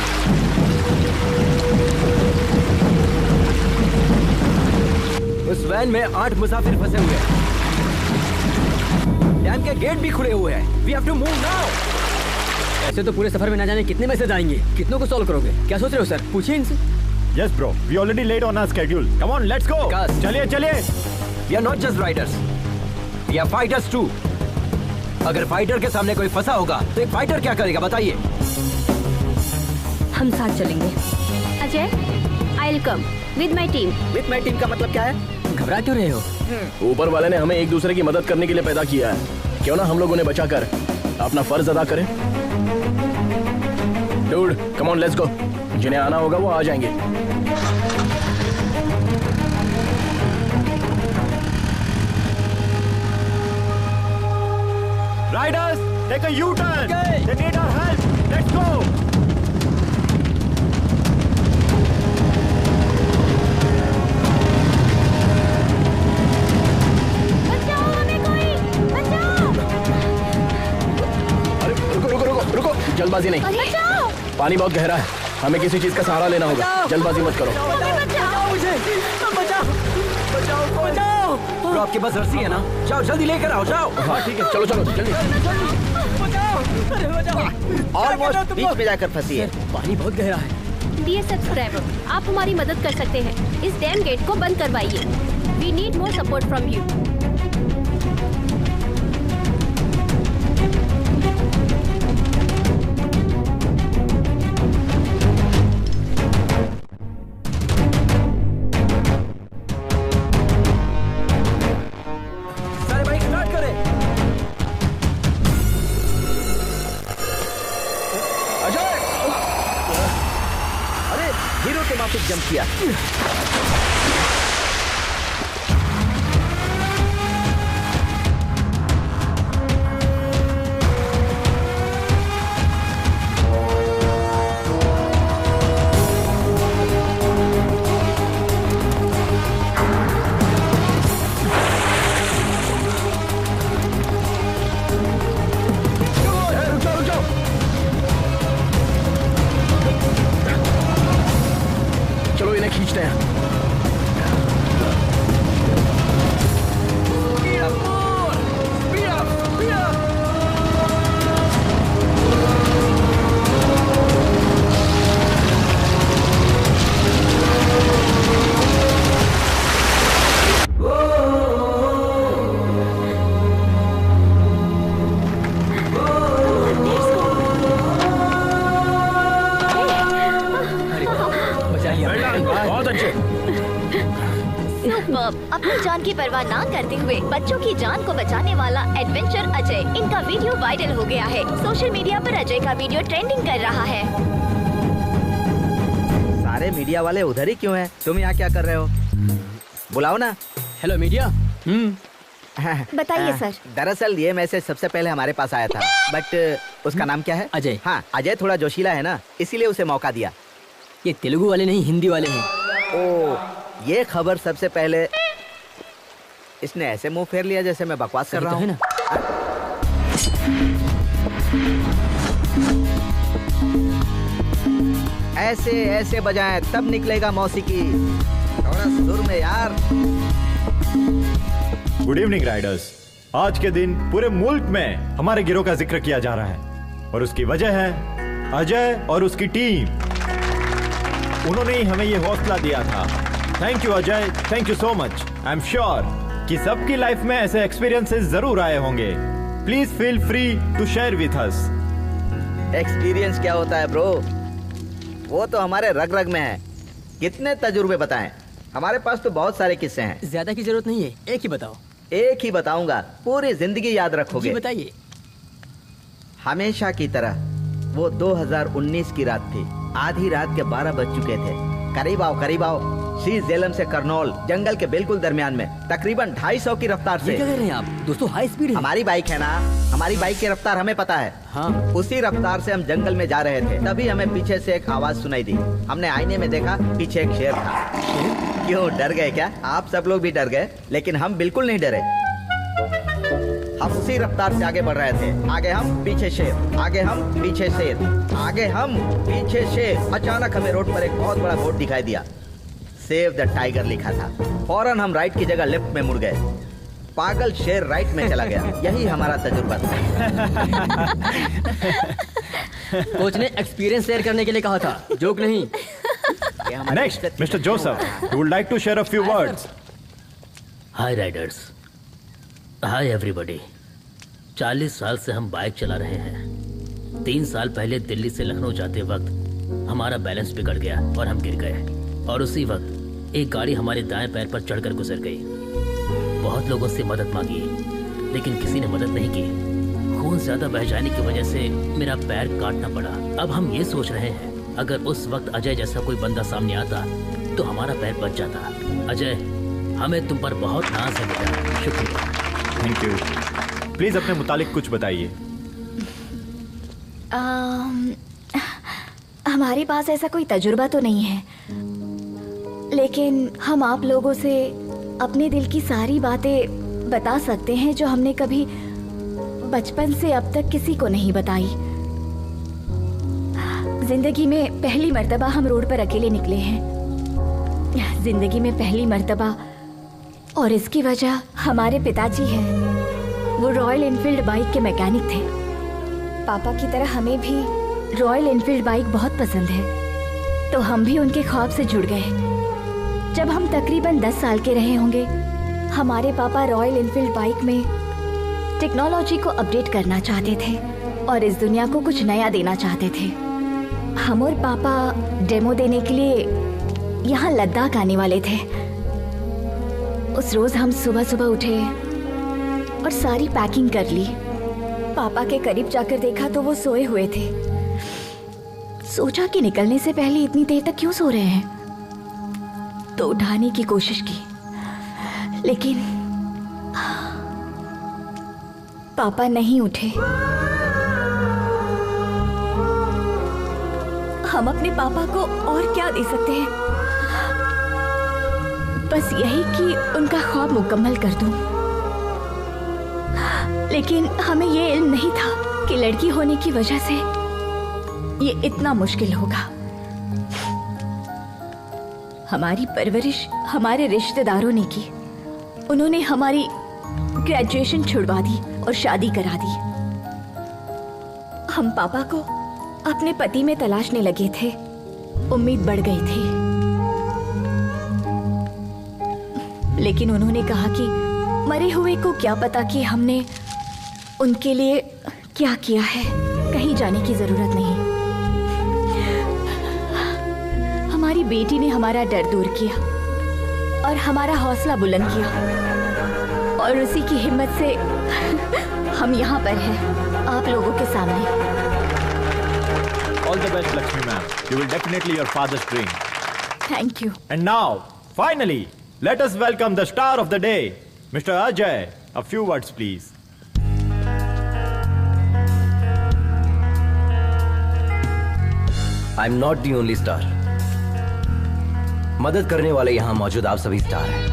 उस वैन में 8 मुसाफिर फंसे हुए हैं। डैम के गेट भी खुले हुए हैं। We have to move now. ऐसे तो पूरे सफर में ना जाने कितने मैसेज आएंगे, कितनों को सॉल्व करोगे? क्या सोच रहे हो सर? पूछिए इनसे। Yes bro, we already late on our schedule. Come on, let's go. चलिए चलिए. We are not just riders. We are fighters too. अगर फाइटर के सामने कोई फंसा होगा तो एक फाइटर क्या करेगा बताइए? हम साथ चलेंगे। Ajay, I'll come with my team. With my team का मतलब क्या है? घबरा क्यों रहे हो? ऊपर वाले ने हमें एक दूसरे की मदद करने के लिए पैदा किया है। क्यों ना हम लोग उन्हें बचाकर अपना फर्ज अदा करें? Dude, come on, let's go. जिन्हें आना होगा वो आ जाएंगे। Riders, take a U-turn. They need our help. Let's go. बचाओ हमें कोई, बचाओ। अरे रुको, जल्दबाजी नहीं। बचाओ। पानी बहुत गहरा है, हमें किसी चीज का सहारा लेना होगा। जल्दबाजी मत करो। ब्रो आपके पास रस्सी है ना? जाओ जल्दी लेकर आओ, जाओ। हाँ ठीक है, चलो जल्दी। ऑलमोस्ट बीच में जाकर फंसी है। पानी बहुत गहरा है। डियर सब्सक्राइबर, आप हमारी मदद कर सकते हैं। इस डैम गेट को बंद करवाइए। We need more support from you. Jump किया। चलो इन्हें खींचते हैं। बहुत अच्छे। अपनी जान की परवाह ना करते हुए बच्चों की जान को बचाने वाला एडवेंचर अजय, इनका वीडियो वायरल हो गया है। सोशल मीडिया पर अजय का वीडियो ट्रेंडिंग कर रहा है। सारे मीडिया वाले उधर ही क्यों हैं? तुम यहाँ क्या कर रहे हो? बुलाओ ना। Hello media. बताइए सर। दरअसल ये मैसेज सबसे पहले हमारे पास आया था, बट उसका नाम क्या है? अजय। हाँ, अजय थोड़ा जोशीला है ना, इसीलिए उसे मौका दिया। ये तेलुगु वाले नहीं, हिंदी वाले हैं। ओ, ये खबर सबसे पहले इसने ऐसे मुंह फेर लिया जैसे मैं बकवास कर रहा हूँ ना। ऐसे ऐसे बजाएं तब निकलेगा मौसीकी। थोड़ा सुर में यार। Good evening Riders. आज के दिन पूरे मुल्क में हमारे गिरोह का जिक्र किया जा रहा है और उसकी वजह है अजय और उसकी टीम। उन्होंने ही हमें ये हौसला दिया था। Thank you Ajay, thank you so much. I am sure कि सबकी लाइफ में ऐसे एक्सपीरियंसेस जरूर आए होंगे। Please feel free to share with us. Experience क्या होता है ब्रो? वो तो हमारे रग रग में है। कितने तजुर्बे बताएं? हमारे पास तो बहुत सारे किस्से हैं। ज्यादा की जरूरत नहीं है, एक ही बताओ। एक ही बताऊंगा, पूरी जिंदगी याद रखोगे। जी बताइए। हमेशा की तरह वो 2019 की रात थी। आधी रात के 12 बज चुके थे। करीब आओ, करीब आओ। श्री झेलम से करनौल, जंगल के बिल्कुल दरमियान में, तकरीबन 250 की रफ्तार से। ये क्या कह रहे हैं आप? दोस्तों हाई स्पीड है। हमारी बाइक है ना, हमारी बाइक की रफ्तार हमें पता है। हाँ। उसी रफ्तार से हम जंगल में जा रहे थे, तभी हमें पीछे से एक आवाज सुनाई दी। हमने आईने में देखा, पीछे एक शेर था। क्यों, डर गए क्या? आप सब लोग भी डर गए, लेकिन हम बिल्कुल नहीं डरे। हम उसी रफ्तार से आगे बढ़ रहे थे। आगे हम, पीछे शेर, आगे हम, पीछे शेर, आगे हम, पीछे शेर। अचानक हमें रोड पर एक बहुत बड़ा बोर्ड दिखाई दिया। सेव द टाइगर लिखा था। फौरन हम राइट की जगह लेफ्ट में मुड़ गए। पागल शेर राइट में चला गया। यही हमारा तजुर्बा था। कोच ने एक्सपीरियंस शेयर करने के लिए कहा था, जोक नहीं। Next, Mr. Joseph, who would like to share a few words. Hi Riders, hi everybody. 40 साल से हम बाइक चला रहे हैं। 3 साल पहले दिल्ली से लखनऊ जाते वक्त हमारा बैलेंस बिगड़ गया और हम गिर गए, और उसी वक्त एक गाड़ी हमारे दाएं पैर पर चढ़कर गुजर गई। बहुत लोगों से मदद मांगी, लेकिन किसी ने मदद नहीं की। खून ज्यादा बह जाने की वजह से मेरा पैर काटना पड़ा। अब हम ये सोच रहे हैं, अगर उस वक्त अजय जैसा कोई बंदा सामने आता तो हमारा पैर बच जाता। अजय, हमें तुम पर बहुत नाज है बेटा। शुक्रिया। Thank you. प्लीज अपने मुतालिक कुछ बताइए। हमारे पास ऐसा कोई तजुर्बा तो नहीं है, लेकिन हम आप लोगों से अपने दिल की सारी बातें बता सकते हैं जो हमने कभी बचपन से अब तक किसी को नहीं बताई। जिंदगी में पहली मर्तबा हम रोड पर अकेले निकले हैं, जिंदगी में पहली मर्तबा, और इसकी वजह हमारे पिताजी हैं। वो रॉयल एनफील्ड बाइक के मैकेनिक थे। पापा की तरह हमें भी रॉयल एनफील्ड बाइक बहुत पसंद है, तो हम भी उनके ख्वाब से जुड़ गए। जब हम तकरीबन 10 साल के रहे होंगे, हमारे पापा रॉयल एनफील्ड बाइक में टेक्नोलॉजी को अपडेट करना चाहते थे और इस दुनिया को कुछ नया देना चाहते थे। हम और पापा डेमो देने के लिए यहाँ लद्दाख आने वाले थे। उस रोज हम सुबह सुबह उठे और सारी पैकिंग कर ली। पापा के करीब जाकर देखा तो वो सोए हुए थे। सोचा कि निकलने से पहले इतनी देर तक क्यों सो रहे हैं, तो उठाने की कोशिश की, लेकिन पापा नहीं उठे। हम अपने पापा को और क्या दे सकते हैं, बस यही कि उनका ख्वाब मुकम्मल कर दूं। लेकिन हमें ये इल्म नहीं था कि लड़की होने की वजह से ये इतना मुश्किल होगा। हमारी परवरिश हमारे रिश्तेदारों ने की। उन्होंने हमारी ग्रेजुएशन छुड़वा दी और शादी करा दी। हम पापा को अपने पति में तलाशने लगे थे। उम्मीद बढ़ गई थी, लेकिन उन्होंने कहा कि मरे हुए को क्या पता कि हमने उनके लिए क्या किया है, कहीं जाने की जरूरत नहीं। हमारी बेटी ने हमारा डर दूर किया और हमारा हौसला बुलंद किया, और उसी की हिम्मत से हम यहाँ पर हैं, आप लोगों के सामने। All the best, Lakshmi ma'am. You will definitely your father's dream. Thank you. And now, finally, let us welcome the star of the day, Mr. Ajay. A few words, please. I'm not the only star. मदद करने वाले यहाँ मौजूद आप सभी star हैं।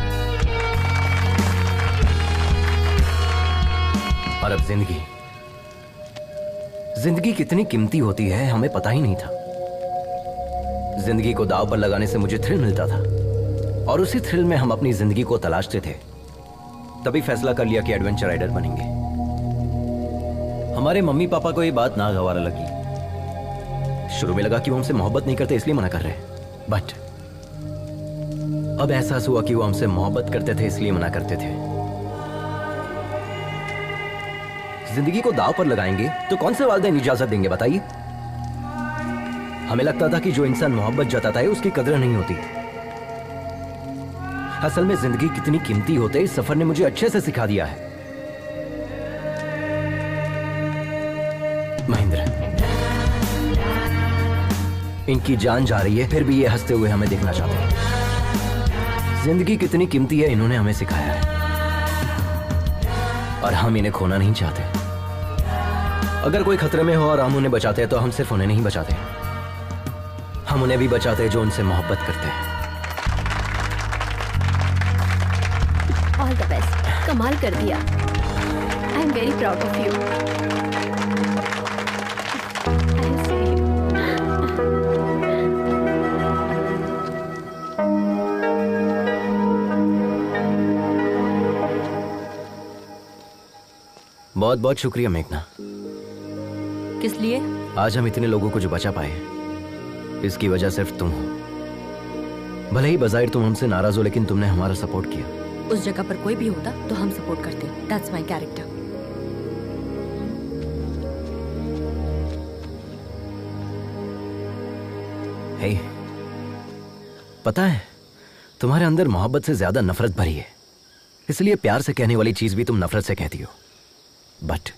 और अब जिंदगी कितनी कीमती होती है हमें पता ही नहीं था। जिंदगी को दांव पर लगाने से मुझे थ्रिल मिलता था, और उसी थ्रिल में हम अपनी जिंदगी को तलाशते थे। तभी फैसला कर लिया कि एडवेंचर राइडर बनेंगे। हमारे मम्मी पापा को ये बात नागवार लगी। शुरू में लगा कि वो हमसे मोहब्बत नहीं करते इसलिए मना कर रहे हैं, बट अब एहसास हुआ कि वो हमसे मोहब्बत करते थे इसलिए मना करते थे। जिंदगी को दांव पर लगाएंगे तो कौन से वालिदैन इजाजत देंगे बताइए। हमें लगता था कि जो इंसान मोहब्बत जताता है उसकी कदर नहीं होती। असल में जिंदगी कितनी कीमती होते इस सफर ने मुझे अच्छे से सिखा दिया है। महेंद्र, इनकी जान जा रही है फिर भी ये हंसते हुए हमें देखना चाहते हैं। जिंदगी कितनी कीमती है इन्होंने हमें सिखाया है, और हम इन्हें खोना नहीं चाहते। अगर कोई खतरे में हो और हम उन्हें बचाते हैं तो हम सिर्फ उन्हें नहीं बचाते, हम उन्हें भी बचाते हैं जो उनसे मोहब्बत करते हैं। ऑल द बेस्ट, कमाल कर दिया। I am very proud of you. बहुत बहुत शुक्रिया मेघना। किस लिए? आज हम इतने लोगों को जो बचा पाए इसकी वजह सिर्फ तुम हो। भले ही बजाहिर तुम हमसे नाराज हो, लेकिन तुमने हमारा सपोर्ट किया। उस जगह पर कोई भी होता तो हम सपोर्ट करते। That's my character. हे, पता है तुम्हारे अंदर मोहब्बत से ज्यादा नफरत भरी है, इसलिए प्यार से कहने वाली चीज भी तुम नफरत से कहती हो। But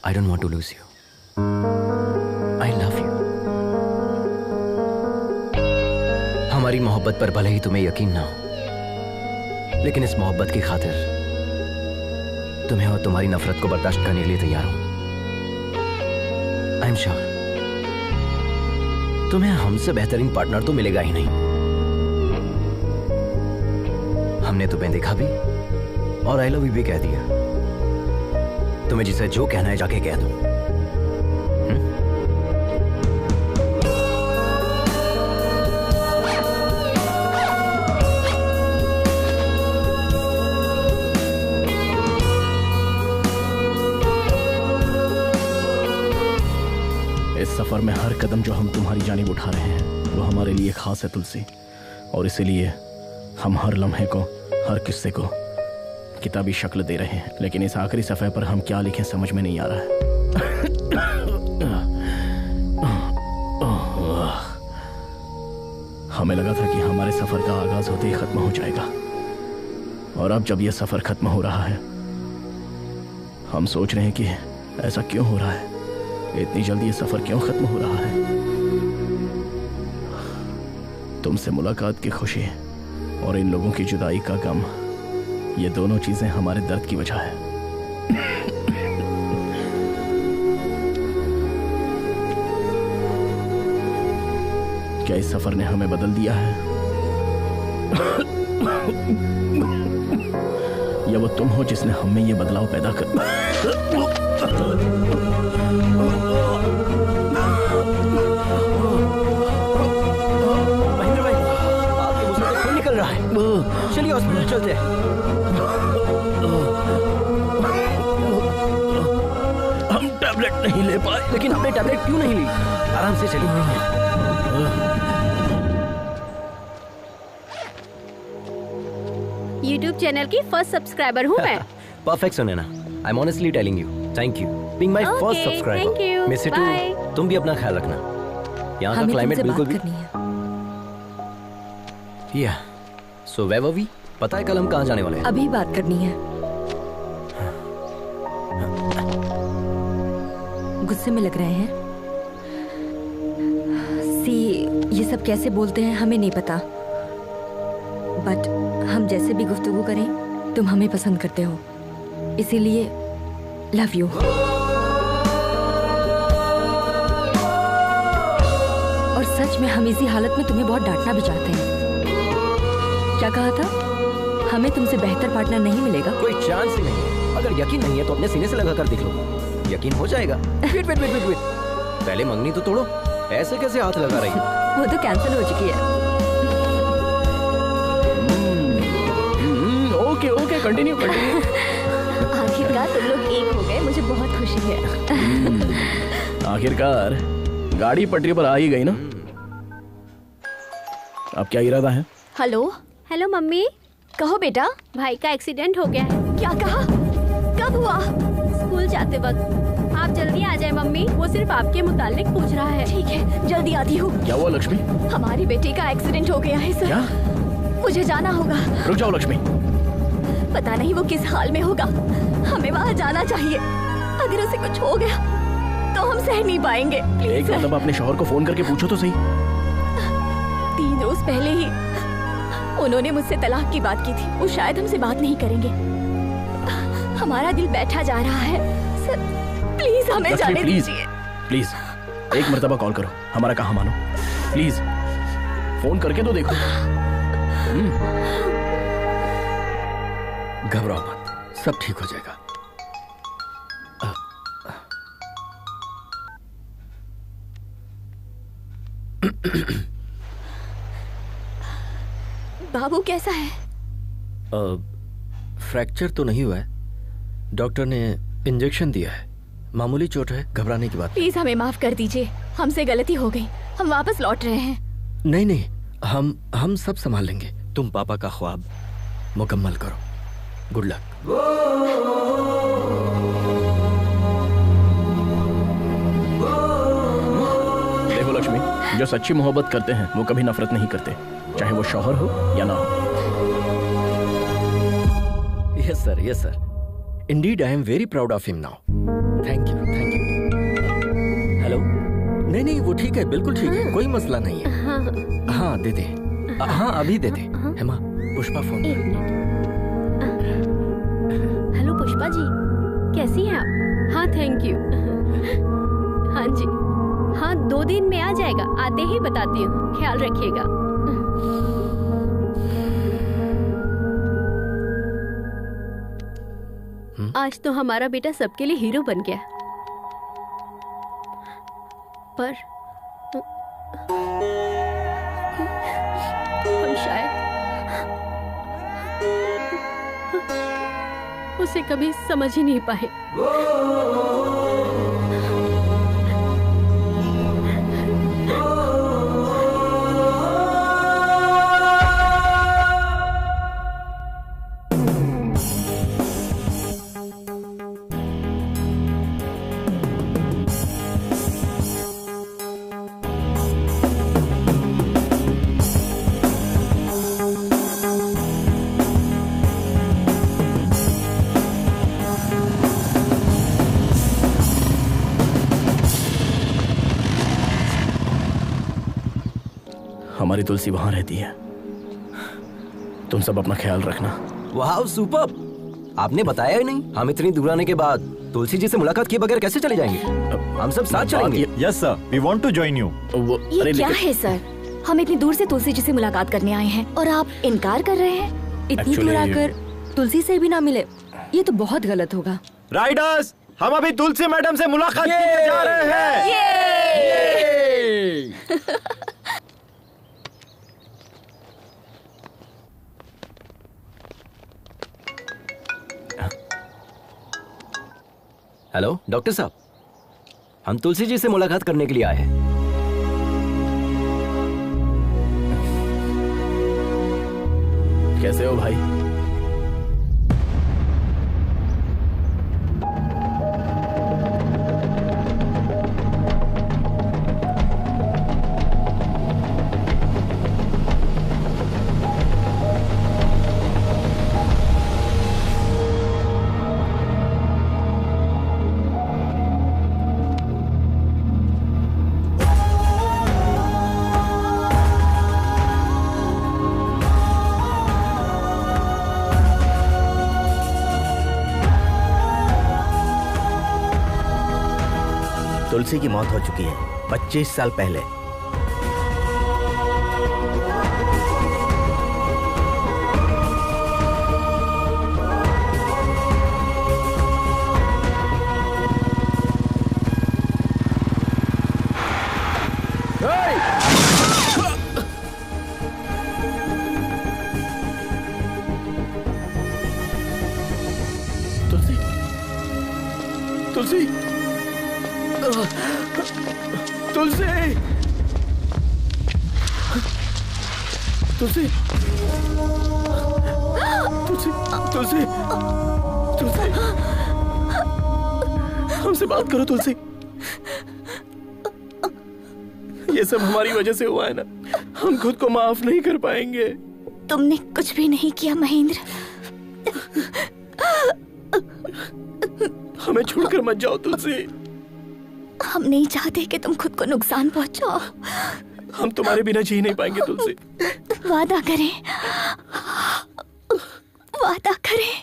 I don't want to lose you. I love you. हमारी मोहब्बत पर भले ही तुम्हें यकीन ना हो, लेकिन इस मोहब्बत की खातिर तुम्हें और तुम्हारी नफरत को बर्दाश्त करने के लिए तैयार हूं। आई एम श्योर तुम्हें हमसे बेहतरीन पार्टनर तो मिलेगा ही नहीं। हमने तुम्हें देखा भी और आई लव यू भी कह दिया। तुम्हें जिसे जो कहना है जाके कह दो। इस सफर में हर कदम जो हम तुम्हारी जानिब उठा रहे हैं वो हमारे लिए खास है तुलसी, और इसीलिए हम हर लम्हे को, हर किस्से को किताबी शक्ल दे रहे हैं। लेकिन इस आखिरी सफ़े पर हम क्या लिखें समझ में नहीं आ रहा है। हमें लगा था कि हमारे सफ़र का आगाज होते ही ख़त्म हो जाएगा, और अब जब यह सफ़र ख़त्म हो रहा है हम सोच रहे हैं कि ऐसा क्यों हो रहा है, इतनी जल्दी ये सफ़र क्यों ख़त्म हो रहा है। तुमसे मुलाकात की खुशी और इन लोगों की जुदाई का गम, ये दोनों चीजें हमारे दर्द की वजह है। क्या इस सफर ने हमें बदल दिया है, या वो तुम हो जिसने हम में ये बदलाव पैदा कर। महेंद्र भाई, आपके मुंह से खून निकल रहा है। चलिए हॉस्पिटल चलते हैं। हम टैबलेट नहीं ले पाए। लेकिन हमने टैबलेट क्यों नहीं ली? आराम से चलिए। YouTube चैनल की फर्स्ट सब्सक्राइबर हूँ मैं। Perfect Sunaina, I am honestly telling you, thank you being my first subscriber. Miss you too. तुम भी अपना ख्याल रखना। यहाँ का क्लाइमेट बिल्कुल भी या सो वेयर वर वी? पता है कल हम कहाँ जाने वाले हैं? अभी बात करनी है। गुस्से में लग रहे हैं। सी, ये सब कैसे बोलते हैं हमें नहीं पता, बट हम जैसे भी गुफ्तगू करें तुम हमें पसंद करते हो, इसीलिए लव यू। और सच में हम इसी हालत में तुम्हें बहुत डांटना भी चाहते हैं। क्या कहा था? हमें तुमसे बेहतर पार्टनर नहीं मिलेगा? कोई चांस ही नहीं है। अगर यकीन नहीं है तो अपने सीने से लगा कर देख लो, यकीन हो जाएगा। Wait wait wait wait wait, पहले मंगनी तो तोड़ो। ऐसे कैसे हाथ लगा रही? वो तो कैंसिल हो चुकी है। Okay okay, continue continue. आखिरकार तुम लोग एक हो गए, मुझे बहुत खुशी है। आखिरकार गाड़ी पटरी पर आ ही गई ना। अब क्या इरादा है? Hello hello mummy. कहो बेटा। भाई का एक्सीडेंट हो गया है। क्या कहा? कब हुआ? स्कूल जाते वक्त। आप जल्दी आ जाए मम्मी, वो सिर्फ आपके मुतालिक पूछ रहा है। ठीक है, जल्दी आती हूँ। क्या हुआ लक्ष्मी? हमारी बेटी का एक्सीडेंट हो गया है सर। क्या? मुझे जाना होगा। रुक जाओ लक्ष्मी। पता नहीं वो किस हाल में होगा, हमें वहाँ जाना चाहिए। अगर उसे कुछ हो गया तो हम सह नहीं पाएंगे। एक मतलब अपने शौहर को फोन करके पूछो तो सही। 3 रोज पहले ही उन्होंने मुझसे तलाक की बात की थी। वो शायद हमसे बात नहीं करेंगे। हमारा दिल बैठा जा रहा है सर, प्लीज हमें जाने दीजिए। प्लीज एक मर्तबा कॉल करो, हमारा कहा मानो। प्लीज फोन करके तो देखो। घबराओ मत, सब ठीक हो जाएगा। बाबू कैसा है? फ्रैक्चर तो नहीं हुआ है, डॉक्टर ने इंजेक्शन दिया है, मामूली चोट है, घबराने की बात। प्लीज हमें माफ कर दीजिए, हमसे गलती हो गई, हम वापस लौट रहे हैं। नहीं नहीं, हम सब संभाल लेंगे। तुम पापा का ख्वाब मुकम्मल करो। Good luck. देखो लक्ष्मी, जो सच्ची मोहब्बत करते हैं वो कभी नफरत नहीं करते, चाहे वो शौहर हो या ना हो। Yes sir, yes sir. Indeed I am very proud of him now. Thank you, thank you. Hello? नहीं, वो ठीक है, बिल्कुल ठीक है, कोई मसला नहीं है। हाँ दे दे। हाँ अभी दे दे। हेमा, पुष्पा फोन। हेलो पुष्पा जी, कैसी हैं आप? हाँ थैंक यू। हाँ जी, हाँ 2 दिन में आ जाएगा, आते ही बताती हूँ, ख्याल रखिएगा। आज तो हमारा बेटा सबके लिए हीरो बन गया, पर हम शायद उसे कभी समझ ही नहीं पाए। हमारी तुलसी वहां रहती है, तुम सब अपना ख्याल रखना। वाह सुपर्ब! आपने बताया ही नहीं। हम इतनी दूर आने के बाद तुलसी जी से मुलाकात किए बगैर कैसे चले जाएंगे? हम सब साथ चलेंगे। Yes sir, we want to join you. ये क्या है सर? हम इतनी दूर से तुलसी जी से मुलाकात करने आए हैं और आप इनकार कर रहे हैं? इतनी दूर आकर तुलसी से भी ना मिले, ये तो बहुत गलत होगा। राइडर्स, हम अभी तुलसी मैडम से मुलाकात करने जा रहे हैं। हेलो डॉक्टर साहब, हम तुलसी जी से मुलाकात करने के लिए आए हैं। कैसे हो भाई? तुलसी की मौत हो चुकी है 25 साल पहले। तुलसी, तुलसी, तुलसी, तुलसी, तुलसी, तुलसी, तुलसी, हमसे बात करो तुलसी। ये सब हमारी वजह से हुआ है ना, हम खुद को माफ नहीं कर पाएंगे। तुमने कुछ भी नहीं किया महेंद्र। हमें छोड़कर मत जाओ तुलसी। हम नहीं चाहते कि तुम खुद को नुकसान पहुंचाओ। हम तुम्हारे बिना जी नहीं पाएंगे तुलसी। वादा करें, वादा करें।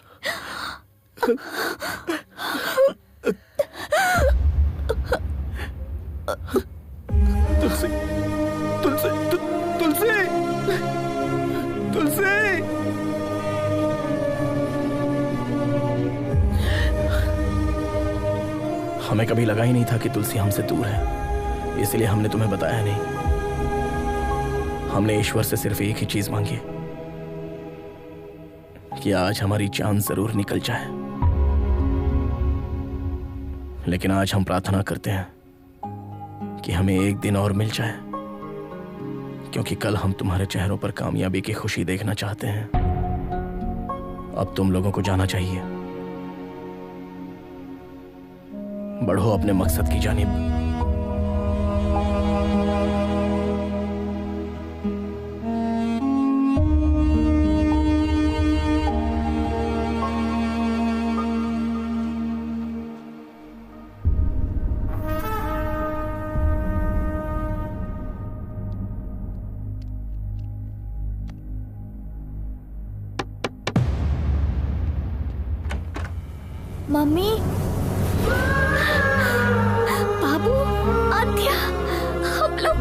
तुलसी, तुलसी, तुलसी, तुलसी। हमें कभी लगा ही नहीं था कि तुलसी हमसे दूर है, इसलिए हमने तुम्हें बताया नहीं। हमने ईश्वर से सिर्फ एक ही चीज मांगी कि आज हमारी जान जरूर निकल जाए, लेकिन आज हम प्रार्थना करते हैं कि हमें एक दिन और मिल जाए क्योंकि कल हम तुम्हारे चेहरों पर कामयाबी की खुशी देखना चाहते हैं। अब तुम लोगों को जाना चाहिए। बढ़ो अपने मकसद की जानिब। मम्मी, बाबू, आद्या, हम लोग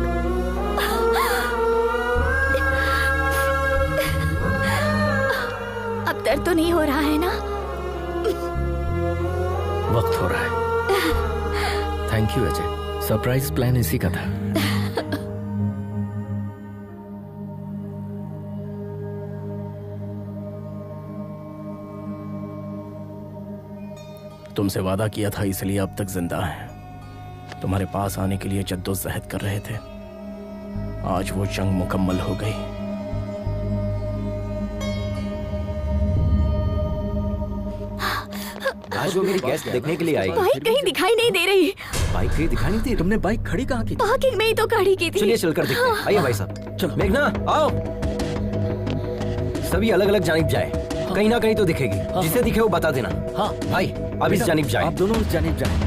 अब दर्द तो नहीं हो रहा है ना? वक्त हो रहा है। Thank you Ajay, surprise plan इसी का था। तुमसे वादा किया था इसलिए अब तक जिंदा हैं। तुम्हारे पास आने के लिए जद्दोजहद कर रहे थे। आज वो जंग मुकम्मल हो गई। आज वो मेरी गेस्ट देखने के लिए आई। बाइक कहीं दिखाई नहीं दे रही। बाइक कहीं दिखाई नहीं दी? तुमने बाइक खड़ी कहाँ की? पार्किंग में ही तो खड़ी की थी। चलिए चलकर देखते हैं। आइए भाई साहब। चल मेघना आओ। सभी अलग अलग जानिब जाए। कहीं ना कहीं तो दिखेगी। जिसे दिखे वो बता देना। हाँ भाई अब इस जानिब जाए। आप दोनों इस जानिब जाए।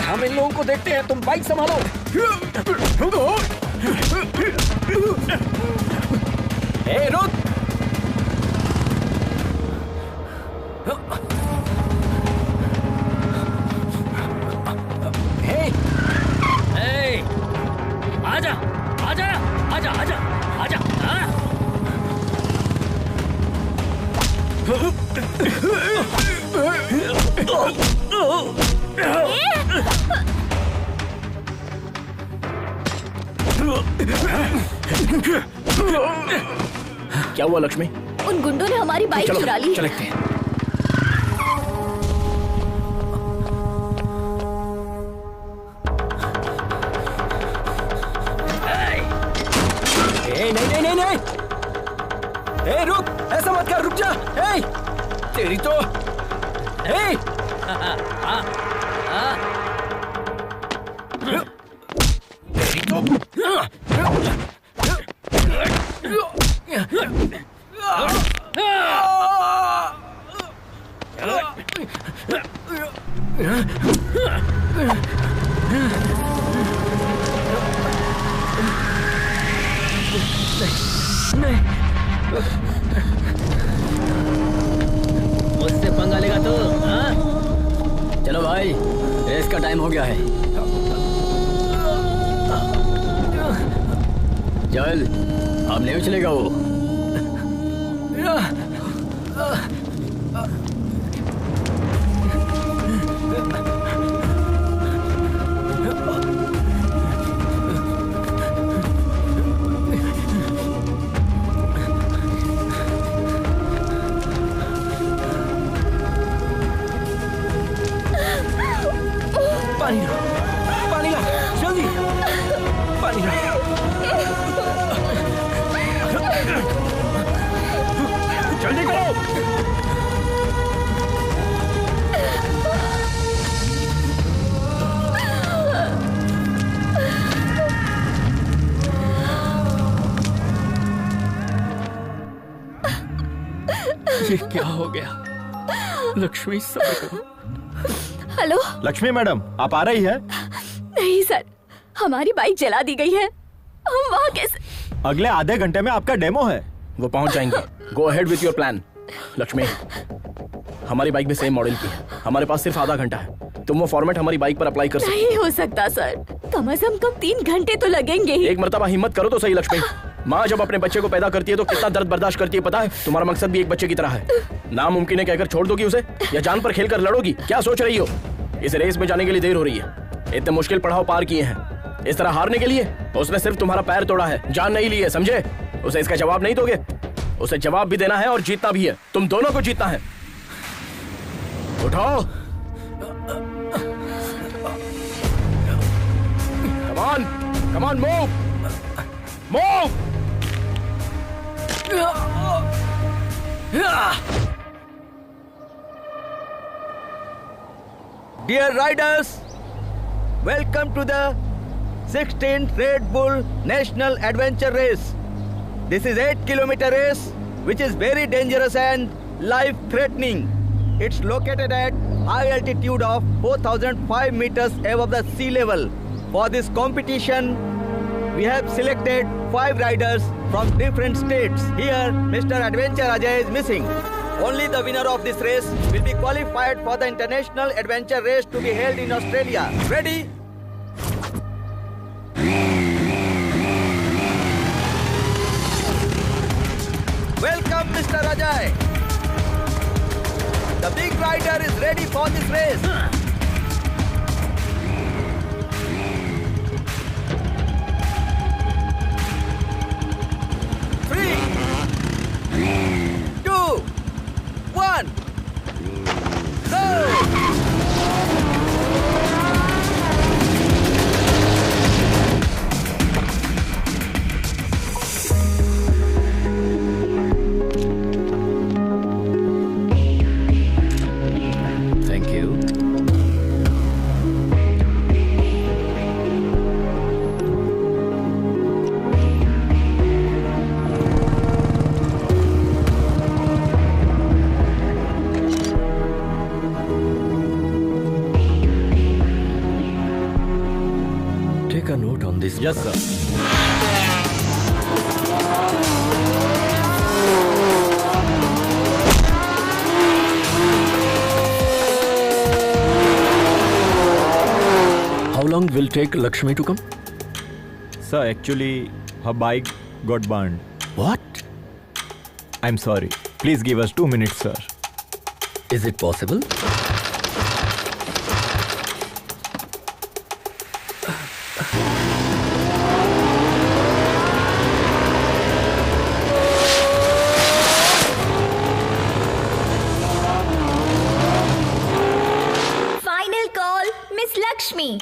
हम इन लोगों को देखते हैं, तुम बाइक संभालो। ए, रुक। आजा आजा आजा आजा आजा। क्या हुआ लक्ष्मी? उन गुंडों ने हमारी बाइक चुरा ली। चलते हैं। नहीं नहीं नहीं। ए रुक, ऐसा मत कर, रुक जा। ए तेरी तो ए तेरी तो मुझसे पंगा लेगा तो? चलो भाई, रेस का टाइम हो गया है। चल, अब नहीं चलेगा वो। पानी ला, पानी ला, जल्दी पानी ला। जल्दी करो। ये क्या हो गया? लक्ष्मी सब्र करो। हेलो लक्ष्मी मैडम, आप आ रही है? नहीं सर, हमारी बाइक जला दी गई है। हम वहाँ कैसे? अगले आधे घंटे में आपका डेमो है। वो पहुंच जाएंगे। Go ahead with your plan. Lakshmi, हमारी बाइक भी सेम मॉडल की है। हमारे पास सिर्फ आधा घंटा है। तुम वो फॉर्मेट हमारी बाइक पर अप्लाई कर सकते। नहीं हो सकता सर, कम से कम 3 घंटे तो लगेंगे ही। एक मर्तबा हिम्मत करो तो सही लक्ष्मी। माँ जब अपने बच्चे को पैदा करती है तो कितना दर्द बर्दाश्त करती है पता है? तुम्हारा मकसद भी एक बच्चे की तरह है। नामुमकिन है कहकर छोड़ दोगी उसे, या जान पर खेल कर लड़ोगी? क्या सोच रही हो? इस रेस में जाने के लिए देर हो रही है। इतने मुश्किल पड़ाव पार किए हैं, इस तरह हारने के लिए? उसने सिर्फ तुम्हारा पैर तोड़ा है, जान नहीं ली है, समझे? उसे इसका जवाब नहीं दोगे? उसे जवाब भी देना है और जीतना भी है। तुम दोनों को जीतना है। उठाओ। Come on, move! Move! Dear riders, welcome to the 16th Red Bull National Adventure Race. This is 8-kilometer race which is very dangerous and life-threatening. It's located at high altitude of 4,005 meters above the sea level. For this competition, we have selected 5 riders from different states. Here, Mr. Adventure Ajay is missing. Only the winner of this race will be qualified for the International Adventure Race to be held in Australia. Ready? Welcome, Mr. Ajay. The big rider is ready for this race. 3, 2, 1, go! Thank you. Take a note on this. Yes, sir. How long will take Lakshmi to come? Sir, actually, her bike got burned. What? I'm sorry. Please give us 2 minutes, sir. Is it possible? Final call, Miss Lakshmi.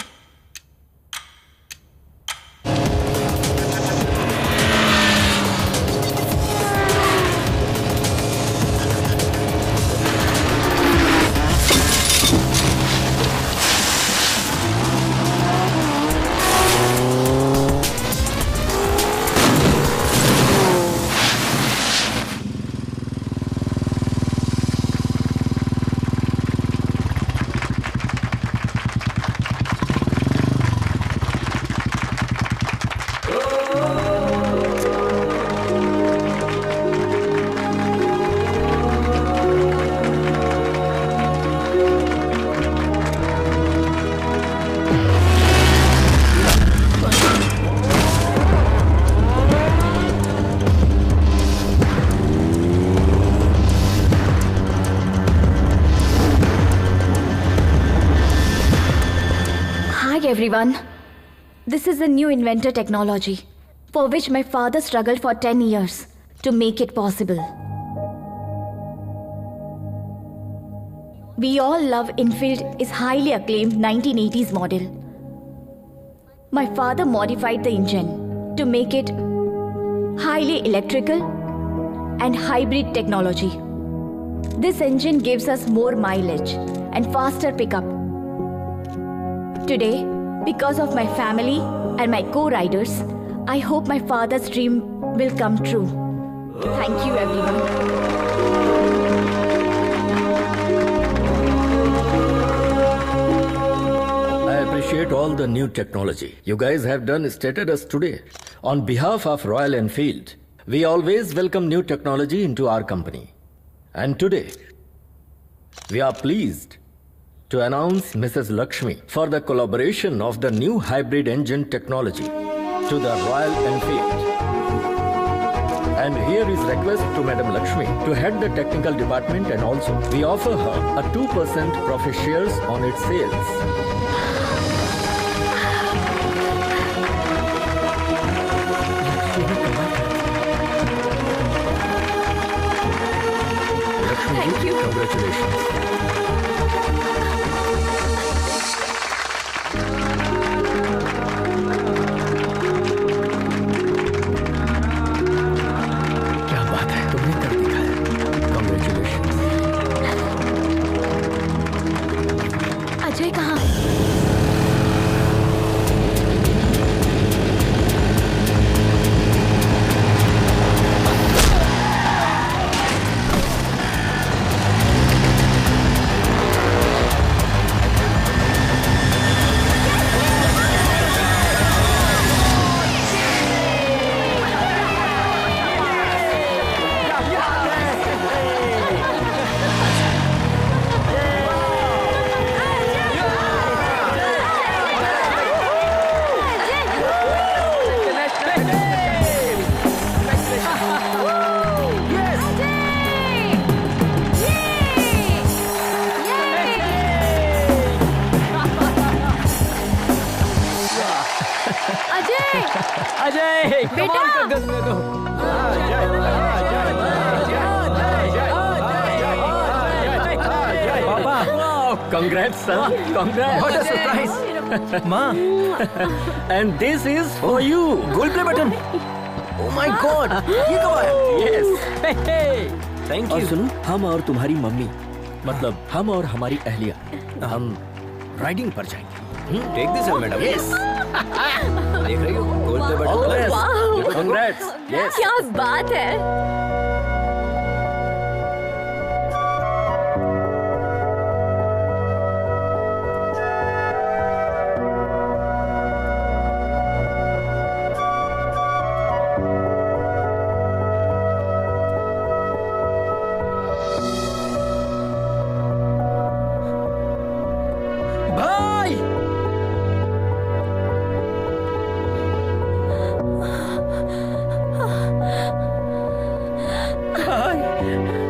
Everyone, this is a new inventor technology for which my father struggled for 10 years to make it possible. We all love Enfield's highly acclaimed 1980s model. My father modified the engine to make it highly electrical and hybrid technology. This engine gives us more mileage and faster pickup. Today, because of my family and my co-riders, I hope my father's dream will come true. Thank you, everyone. I appreciate appreciate all the new technology you guys have done stated us today. On behalf of Royal Enfield, we always welcome new technology into our company. And today, we are pleased to announce Mrs. Lakshmi for the collaboration of the new hybrid engine technology to the Royal Enfield. And here is request to Madam Lakshmi to head the technical department, and also we offer her a 2% profit shares on its sales. Thank you. Congratulations. क्या बात है, तुमने कर दिखाया। Congratulations. Ajay कहाँ? अजय बेटा! Papa, congrats, son. Congrats. What a surprise. माँ, And this is for you. Gold play button. Oh my God, ये कब आया? Yes. Thank और you. सुनो, हम और तुम्हारी मम्मी, मतलब हम और हमारी अहलिया, हम राइडिंग पर जाएंगे। Take this madam. यस, देख रही हो गोल्ड पे All the button. best. Congrats. Yes. क्या बात है? भाई, भाई,